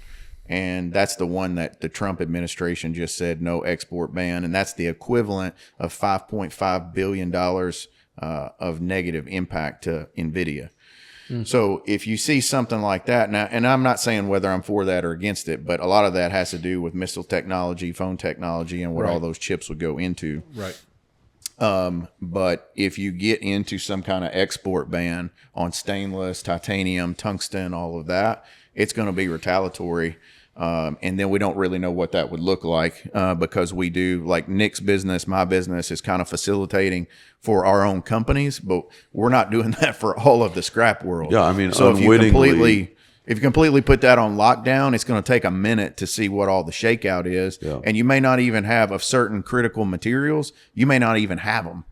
And that's the one that the Trump administration just said no export ban. And that's the equivalent of $5.5 billion of negative impact to NVIDIA. So if you see something like that now, and I'm not saying whether I'm for that or against it, but a lot of that has to do with missile technology, phone technology, and what all those chips would go into. Right. But if you get into some kind of export ban on stainless, titanium, tungsten, all of that, it's going to be retaliatory. And then we don't really know what that would look like because we do, like Nick's business, my business is kind of facilitating for our own companies, but we're not doing that for all of the scrap world. Yeah, I mean, so unwittingly, if you completely put that on lockdown, it's going to take a minute to see what all the shakeout is. Yeah. And you may not even have of certain critical materials. You may not even have them.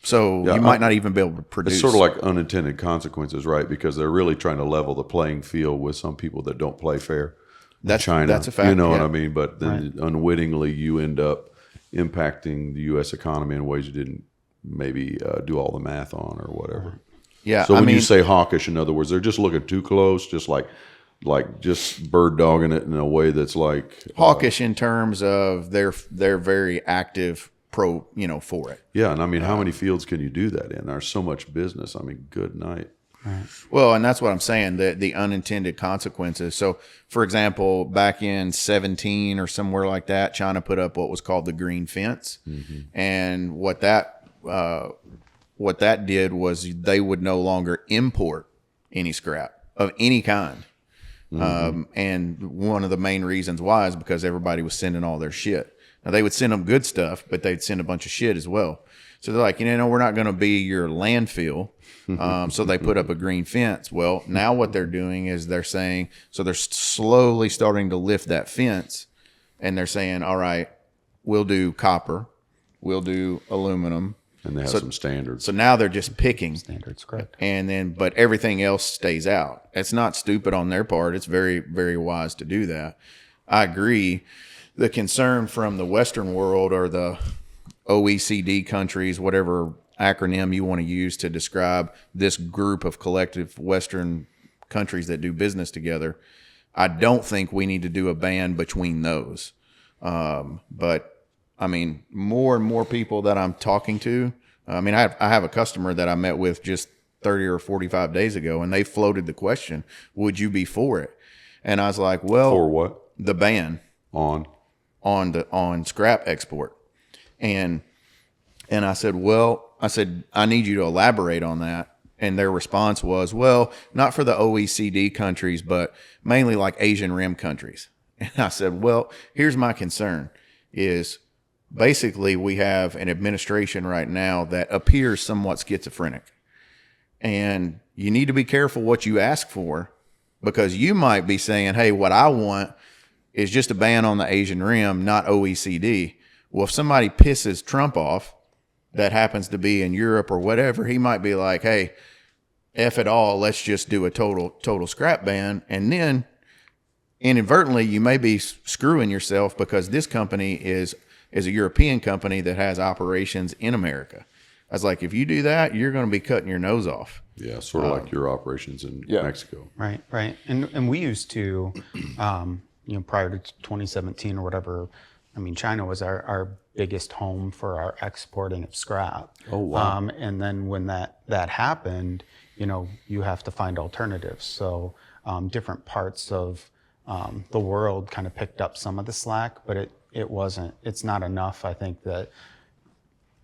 So you might not even be able to produce. it's sort of like unintended consequences, right? Because they're really trying to level the playing field with some people that don't play fair. That's China. That's a fact. You know yeah. what I mean? But then unwittingly, you end up impacting the U.S. economy in ways you didn't maybe do all the math on or whatever. Yeah. So when you say hawkish, in other words, they're just looking too close, just like just bird dogging it in a way that's like hawkish in terms of they're very active for it. Yeah, and I mean, how many fields can you do that in? There's so much business. I mean, good night. Right. Well, and that's what I'm saying, the unintended consequences. So, for example, back in 17 or somewhere like that, China put up what was called the green fence. And what that did was they would no longer import any scrap of any kind. And one of the main reasons why is because everybody was sending all their shit. Now, they would send them good stuff, but they'd send a bunch of shit as well. So they're like, we're not going to be your landfill. So they put up a green fence. Well, now what they're doing is they're saying, so they're slowly starting to lift that fence, and they're saying, all right, we'll do copper, we'll do aluminum. And they have some standards. So now they're just picking. Standards, correct. And then, but everything else stays out. It's not stupid on their part. It's very, very wise to do that. I agree. The concern from the Western world or the OECD countries, whatever acronym you want to use to describe this group of collective Western countries that do business together, I don't think we need to do a ban between those. But I mean, more and more people that I'm talking to, I mean, I have a customer that I met with just 30 or 45 days ago, and they floated the question, would you be for it? And I was like, well, for what? The ban on scrap export. And I said, I need you to elaborate on that. And their response was, well, not for the OECD countries, but mainly like Asian Rim countries. And I said, well, here's my concern is basically we have an administration right now that appears somewhat schizophrenic. And you need to be careful what you ask for, because you might be saying, hey, what I want is just a ban on the Asian Rim, not OECD. Well, if somebody pisses Trump off that happens to be in Europe or whatever, he might be like, hey, F it all, let's just do a total scrap ban. And then inadvertently, you may be screwing yourself because this company is a European company that has operations in America. I was like, if you do that, you're going to be cutting your nose off. Yeah, sort of like your operations in Mexico. Right. And we used to, prior to 2017 or whatever, I mean, China was our biggest home for our exporting of scrap. Oh, wow. And then when that happened, you have to find alternatives. So different parts of the world kind of picked up some of the slack, but it's not enough, I think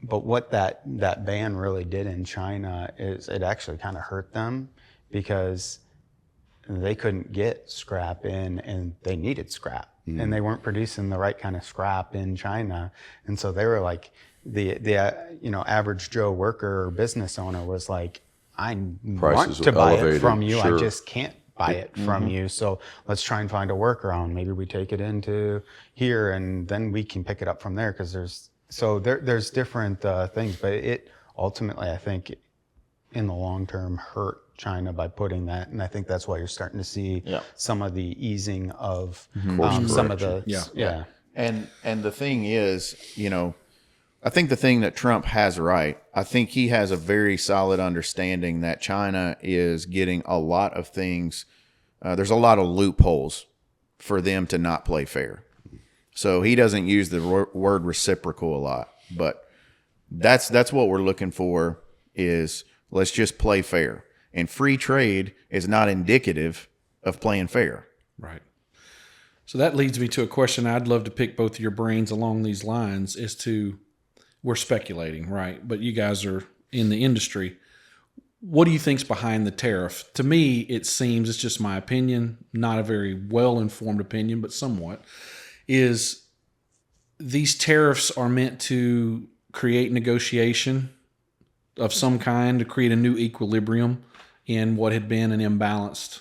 but what that ban really did in China is it actually kind of hurt them because they couldn't get scrap in and they needed scrap. And they weren't producing the right kind of scrap in China. And so they were like, the average Joe worker or business owner was like, I want to buy it from you. Sure. I just can't buy it from you. So let's try and find a workaround. Maybe we take it into here and then we can pick it up from there. Cause there's different things, but it ultimately, I think in the long term hurt China by putting that, and I think that's why you're starting to see some of the easing of some of the And the thing is, I think the thing that Trump has right, I think he has a very solid understanding that China is getting a lot of things. There's a lot of loopholes for them to not play fair. So he doesn't use the word reciprocal a lot, but that's what we're looking for is let's just play fair. And free trade is not indicative of playing fair. Right. So that leads me to a question I'd love to pick both of your brains along these lines as to, we're speculating, right? But you guys are in the industry. What do you think's behind the tariff? To me, it seems, it's just my opinion, not a very well-informed opinion, but somewhat, is these tariffs are meant to create negotiation of some kind, to create a new equilibrium in what had been an imbalanced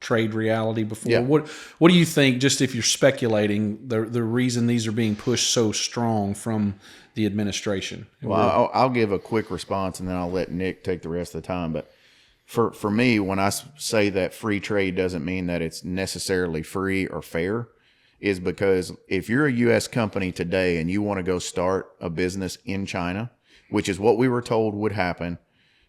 trade reality before. Yeah. What do you think, just if you're speculating, the reason these are being pushed so strong from the administration? Well, I'll give a quick response, and then I'll let Nick take the rest of the time. But for me, when I say that free trade doesn't mean that it's necessarily free or fair, is because if you're a U.S. company today and you want to go start a business in China, which is what we were told would happen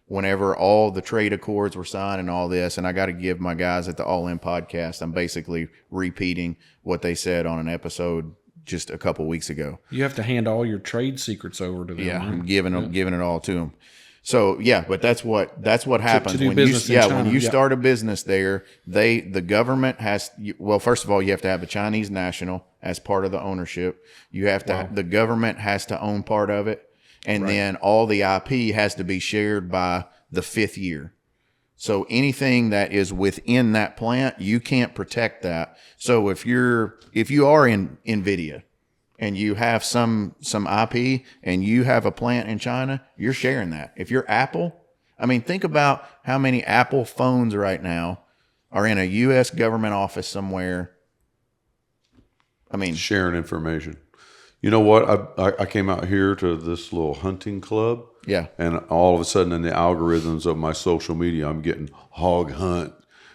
whenever all the trade accords were signed and all this, and I got to give my guys at the All In podcast, I'm basically repeating what they said on an episode just a couple weeks ago. You have to hand all your trade secrets over to them. Yeah, right? I'm giving it all to them. So yeah, but that's what happens do when business you in China. when you Yeah. start a business there. The government has, well, first of all, you have to have a Chinese national as part of the ownership. You have to the government has to own part of it, and then all the IP has to be shared by the 5th year. So anything that is within that plant, you can't protect that. So if you are in NVIDIA and you have some IP and you have a plant in China, you're sharing that. If you're Apple, I mean, think about how many Apple phones right now are in a U.S. government office somewhere. I mean, Sharing information. You know what? I came out here to this little hunting club. yeah. And all of a sudden in the algorithms of my social media, I'm getting hog hunt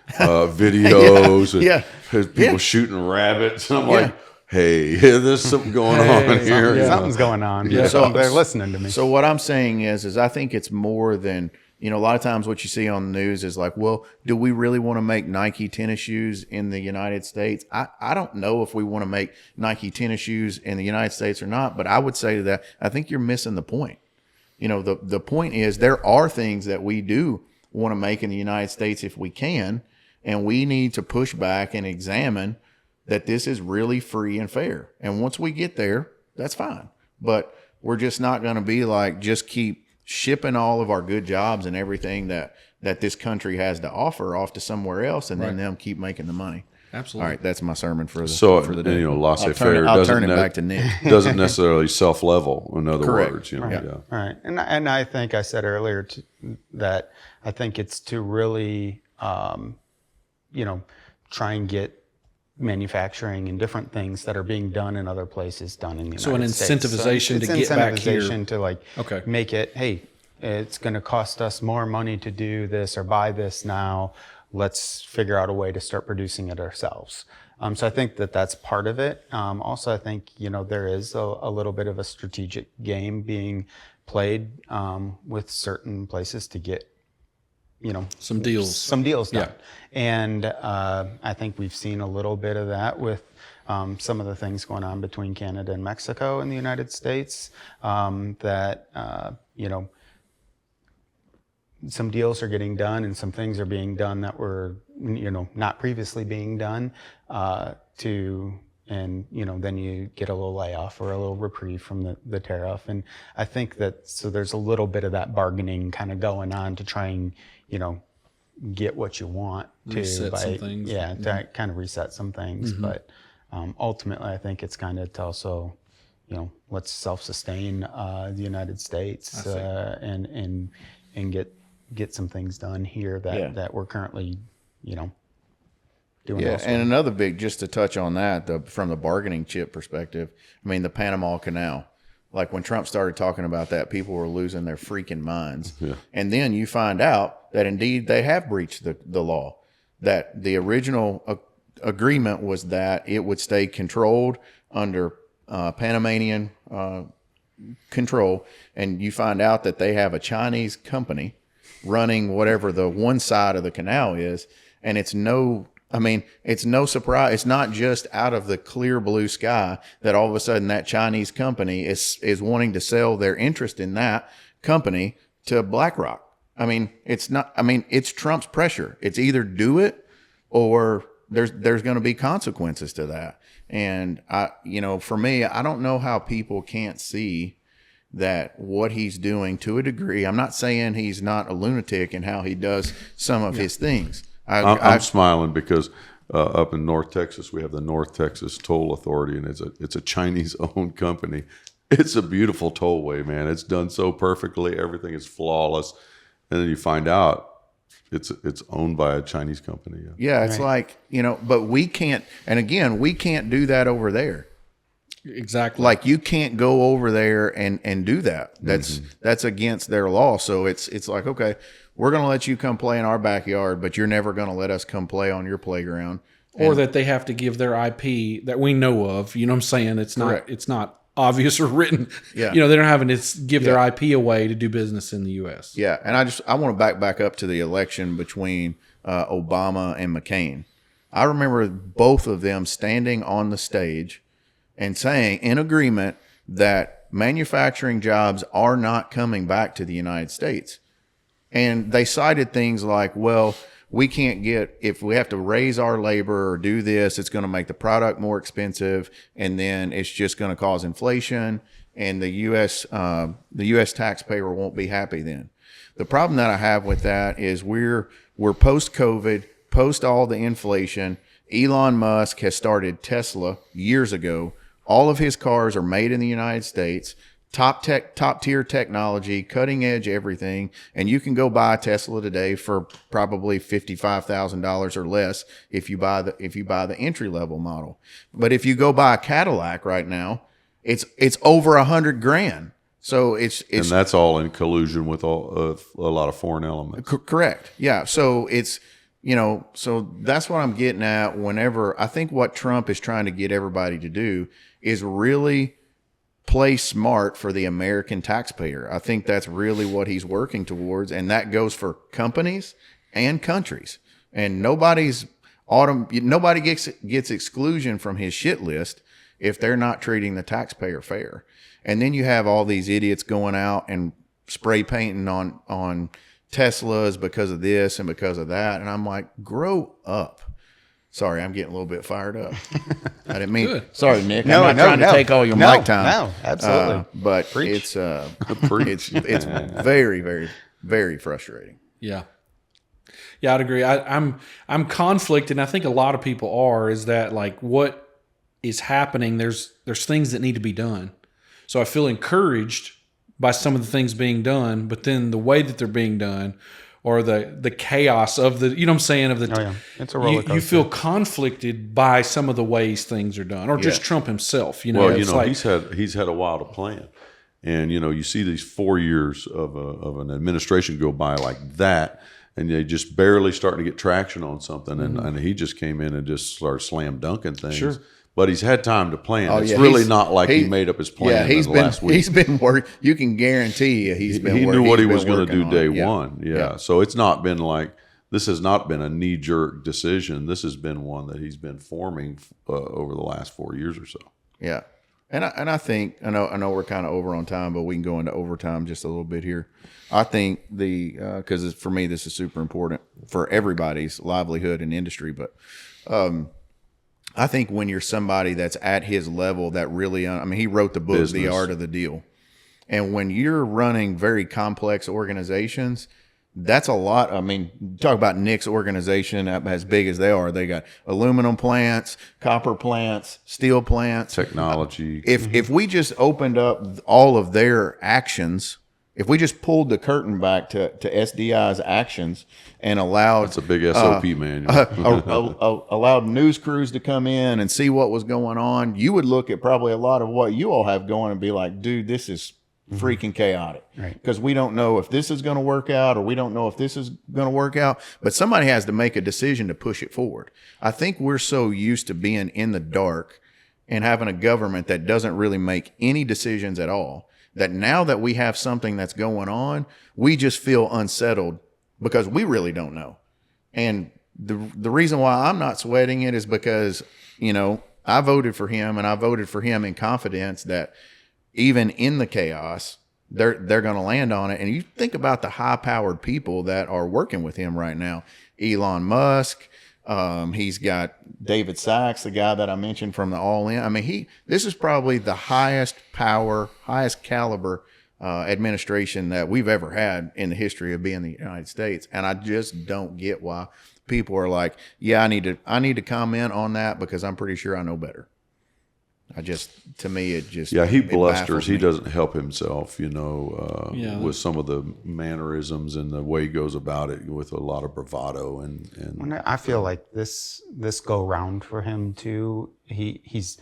videos and people shooting rabbits. And I'm like, hey, there's something going on here. Something's going on. Yeah. So they're listening to me. So what I'm saying is I think it's more than, a lot of times what you see on the news is like, well, do we really want to make Nike tennis shoes in the United States? I don't know if we want to make Nike tennis shoes in the United States or not, but I would say that I think you're missing the point. The point is there are things that we do want to make in the United States if we can, and we need to push back and examine that this is really free and fair. And once we get there, that's fine. But we're just not going to be like, just keep shipping all of our good jobs and everything that this country has to offer off to somewhere else, and then them keep making the money. Absolutely. All right, that's my sermon for the So, day. laissez-faire I'll turn it back to Nick. doesn't necessarily self-level, in other Correct. words. Right. Yeah. All right. And I think I said earlier that I think it's to really, try and get manufacturing and different things that are being done in other places done in the So an United States. incentivization to get back here. Incentivization to make it, hey, it's going to cost us more money to do this or buy this now. Let's figure out a way to start producing it ourselves. So I think that's part of it. Also, I think, there is a little bit of a strategic game being played with certain places to get, Some deals done. And I think we've seen a little bit of that with some of the things going on between Canada and Mexico and the United States, some deals are getting done and some things are being done that were, not previously being done then you get a little layoff or a little reprieve from the tariff. And I think so there's a little bit of that bargaining kind of going on to try and, get what you want to Reset some things. to kind of reset some things. Mm-hmm. But ultimately, I think it's kind of to also, let's self-sustain the United States and get some things done here that we're currently, doing. Yeah, elsewhere. and another big, just to touch on that, from the bargaining chip perspective, I mean, the Panama Canal. Like when Trump started talking about that, people were losing their freaking minds. Yeah. And then you find out that indeed they have breached the law, that the original agreement was that it would stay controlled under Panamanian control. And you find out that they have a Chinese company running whatever the one side of the canal is. And it's no surprise. It's not just out of the clear blue sky that all of a sudden that Chinese company is wanting to sell their interest in that company to BlackRock. I mean, it's not. I mean, it's Trump's pressure. It's either do it or there's going to be consequences to that. And for me, I don't know how people can't see that what he's doing to a degree. I'm not saying he's not a lunatic in how he does some of his things. I'm smiling because up in North Texas, we have the North Texas Toll Authority, and it's a Chinese-owned company. It's a beautiful tollway, man. It's done so perfectly. Everything is flawless. And then you find out it's owned by a Chinese company. Yeah, it's like, but we can't, and again, we can't do that over there. Exactly. Like you can't go over there and do that. That's against their law. So it's like, okay, we're going to let you come play in our backyard, but you're never going to let us come play on your playground. Or that they have to give their IP that we know of. You know what I'm saying? It's not Correct. It's not obvious or written. Yeah. They're not having to give their IP away to do business in the U.S. Yeah, and I want to back up to the election between Obama and McCain. I remember both of them standing on the stage and saying in agreement that manufacturing jobs are not coming back to the United States. And they cited things like, well, we can't if we have to raise our labor or do this, it's going to make the product more expensive, and then it's just going to cause inflation, and the U.S. Taxpayer won't be happy then. The problem that I have with that is we're post-COVID, post all the inflation. Elon Musk has started Tesla years ago. All of his cars are made in the United States. Top tier technology, cutting edge everything, and you can go buy a Tesla today for probably $55,000 or less if you buy the entry level model. But if you go buy a Cadillac right now, it's over $100,000. So it's and that's all in collusion with a lot of foreign elements. Correct. Yeah. So it's so that's what I'm getting at. Whenever I think what Trump is trying to get everybody to do is really play smart for the American taxpayer. I think that's really what he's working towards, and that goes for companies and countries. And nobody gets exclusion from his shit list if they're not treating the taxpayer fair. And then you have all these idiots going out and spray painting on Teslas because of this and because of that, and I'm like, grow up. Sorry, I'm getting a little bit fired up. I didn't mean. Good. Sorry, Nick. I'm not trying to take all your mic time. No, absolutely. But Preach. it's very, very, very frustrating. Yeah. Yeah, I'd agree. I'm conflicted, and I think a lot of people are. Is that like what is happening? There's things that need to be done. So I feel encouraged by some of the things being done, but then the way that they're being done, or the chaos of the, what I'm saying, of the, it's a roller coaster. You feel conflicted by some of the ways things are done, or just Trump himself. Well, he's had a while to plan, and you see these 4 years of an administration go by like that, and they just barely starting to get traction on something, and he just came in and just started slam dunking things. Sure. But he's had time to plan. Oh, it's really not like he made up his plan last week. He's been working. You can guarantee you he knew what he was going to do day it. one. Yeah. So it's not been like, this has not been a knee-jerk decision. This has been one that he's been forming over the last 4 years or so. Yeah. And I think, I know we're kind of over on time, but we can go into overtime just a little bit here. I think because for me, this is super important for everybody's livelihood and industry, but I think when you're somebody that's at his level, that really, he wrote the book, The Art of the Deal. And when you're running very complex organizations, that's a lot. Talk about Nick's organization, as big as they are. They got aluminum plants, copper plants, steel plants. Technology. If we just opened up all of their actions, if we just pulled the curtain back to SDI's actions and allowed... That's a big SOP manual. allowed news crews to come in and see what was going on, you would look at probably a lot of what you all have going and be like, dude, this is freaking chaotic. Right. Because we don't know if this is going to work out, or we don't know if this is going to work out. But somebody has to make a decision to push it forward. I think we're so used to being in the dark and having a government that doesn't really make any decisions at all, that now that we have something that's going on, we just feel unsettled because we really don't know. And the reason why I'm not sweating it is because, I voted for him, and I voted for him in confidence that even in the chaos, they're going to land on it. And you think about the high-powered people that are working with him right now. Elon Musk. He's got David Sachs, the guy that I mentioned from the All In. I mean, this is probably the highest power, highest caliber administration that we've ever had in the history of being the United States. And I just don't get why people are like, yeah, I need to comment on that because I'm pretty sure I know better. To me, it just, he it blusters. baffles me. He doesn't help himself, with some of the mannerisms and the way he goes about it with a lot of bravado. And I feel like this go round for him too. He's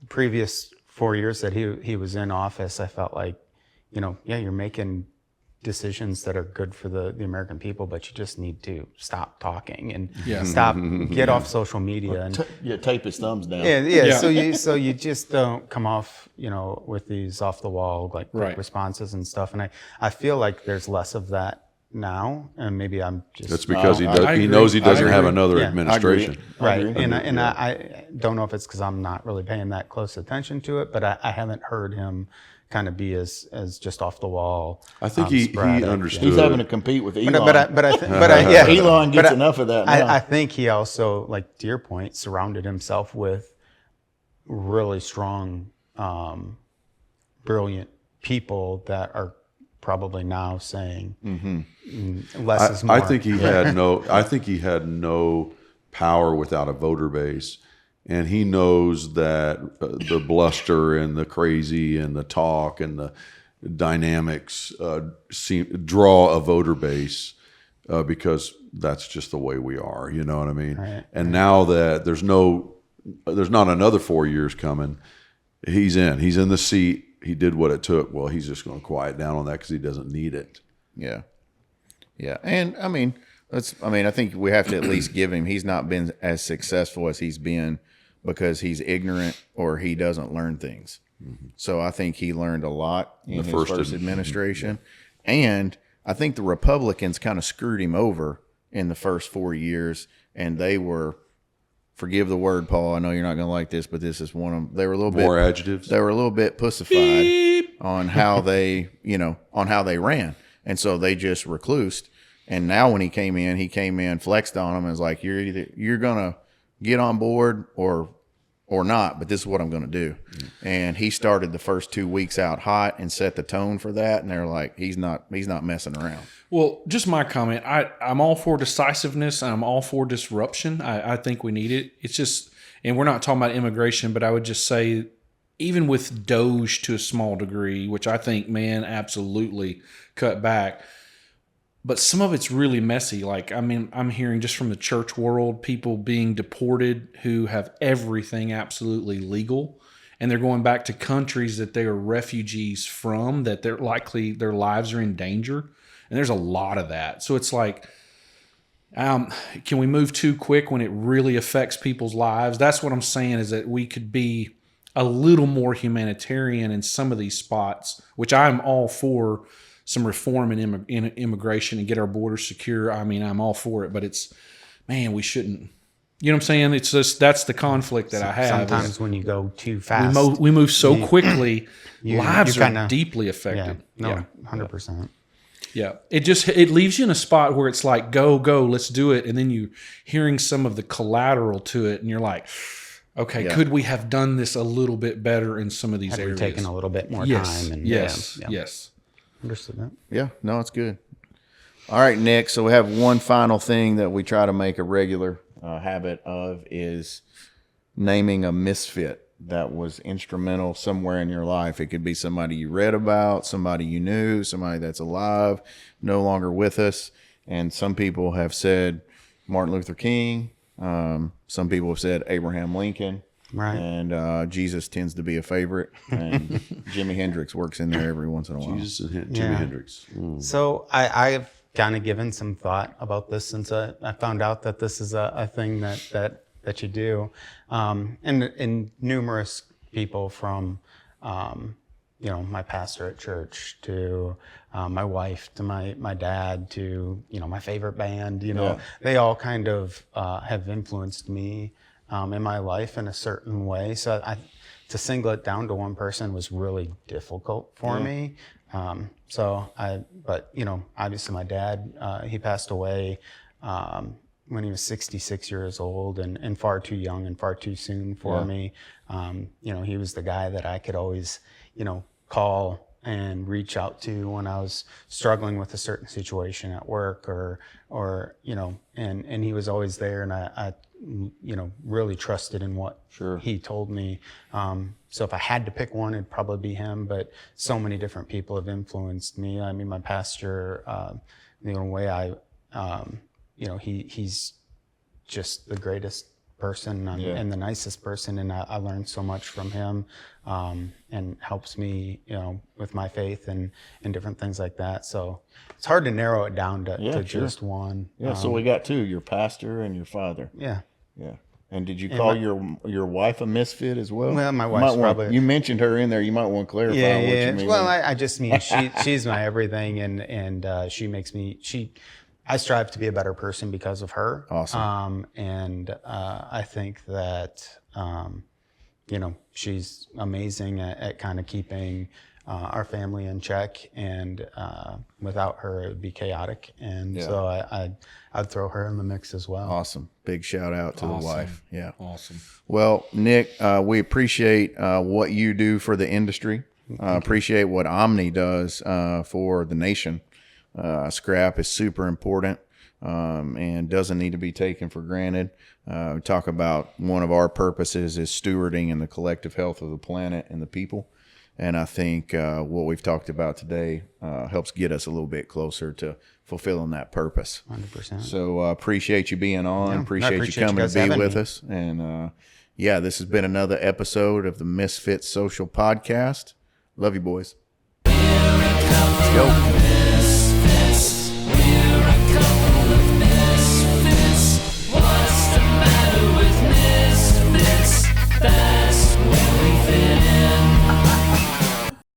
previous 4 years that he was in office. I felt like, you're making decisions that are good for the American people, but you just need to stop talking and get off social media and tape his thumbs down. So you just don't come off with these off the wall quick responses and stuff. And I feel like there's less of that now, and maybe I'm just that's because he knows he doesn't have another administration. Right. And I don't know if it's because I'm not really paying that close attention to it, but I haven't heard him kind of be as just off the wall. I think he understood. He's having to compete with Elon. Elon gets enough of that now. I think he also, like to your point, surrounded himself with really strong, brilliant people that are probably now saying less is more. I think he had no power without a voter base. And he knows that the bluster and the crazy and the talk and the dynamics draw a voter base because that's just the way we are. You know what I mean? Right. And now that there's not another 4 years coming, he's in the seat. He did what it took. Well, he's just going to quiet down on that because he doesn't need it. Yeah. Yeah. And I think we have to at least give him, he's not been as successful as he's been because he's ignorant or he doesn't learn things. Mm-hmm. So I think he learned a lot in his first administration. Mm-hmm. And I think the Republicans kind of screwed him over in the first 4 years. And they were, forgive the word, Paul, I know you're not going to like this, but this is one of them. They were a little more adjectives. They were a little bit pussified on how they, on how they ran. And so they just reclused. And now when he came in, flexed on them and was like, you're going to get on board or not, but this is what I'm going to do. Mm-hmm. And he started the first 2 weeks out hot and set the tone for that. And they're like, he's not messing around. Well, just my comment. I'm all for decisiveness. I'm all for disruption. I think we need it. It's just, and we're not talking about immigration, but I would just say, even with Doge to a small degree, which I think, absolutely cut back. But some of it's really messy. Like, I'm hearing just from the church world, people being deported who have everything absolutely legal. And they're going back to countries that they are refugees from, that they're likely their lives are in danger. And there's a lot of that. So it's like, can we move too quick when it really affects people's lives? That's what I'm saying, is that we could be a little more humanitarian in some of these spots, which I'm all for. Some reform in immigration and get our borders secure. I'm all for it, but we shouldn't. You know what I'm saying? It's just, that's the conflict that I have. Sometimes when you go too fast, we move so quickly, lives are deeply affected. 100%. Yeah. It leaves you in a spot where it's like, go, let's do it. And then you hearing some of the collateral to it and you're like, okay, could we have done this a little bit better in some of these areas? Taken a little bit more time. And Yes. Understood that. Yeah, no, it's good. All right, Nick. So we have one final thing that we try to make a regular habit of is naming a misfit that was instrumental somewhere in your life. It could be somebody you read about, somebody you knew, somebody that's alive, no longer with us. And some people have said Martin Luther King. Some people have said Abraham Lincoln. Right. And Jesus tends to be a favorite, and Jimi Hendrix works in there every once in a while. Jesus and Jimi Hendrix. Mm. So I've kind of given some thought about this since I found out that this is a thing that you do, and numerous people from my pastor at church to my wife to my dad to my favorite band. They all kind of have influenced me in my life in a certain way. So to single it down to one person was really difficult for me. But obviously my dad, he passed away when he was 66 years old and far too young and far too soon for me. He was the guy that I could always, call and reach out to when I was struggling with a certain situation at work or and he was always there, and I really trusted in what he told me. So if I had to pick one, it'd probably be him, but so many different people have influenced me. I mean, my pastor, the way he's just the greatest person and the nicest person, and I learned so much from him, and helps me with my faith and different things like that. So it's hard to narrow it down to just one. So we got two: your pastor and your father. Yeah. And did you call your wife a misfit as well? Well, my wife's probably. You mentioned her in there. You might want to clarify what you mean. Well, I just mean she's my everything, and she makes me. I strive to be a better person because of her. Awesome. And I think that, she's amazing at kind of keeping our family in check. And without her, it would be chaotic. And so I'd throw her in the mix as well. Awesome. Big shout out to the wife. Yeah. Awesome. Well, Nick, we appreciate what you do for the industry. Appreciate what Omni does for the nation. Scrap is super important and doesn't need to be taken for granted. We talk about one of our purposes is stewarding and the collective health of the planet and the people. And I think what we've talked about today helps get us a little bit closer to fulfilling that purpose. 100%. So appreciate you being on. Yeah, appreciate you coming to be with us. And this has been another episode of the Misfit Social podcast. Love you, boys. Let's go.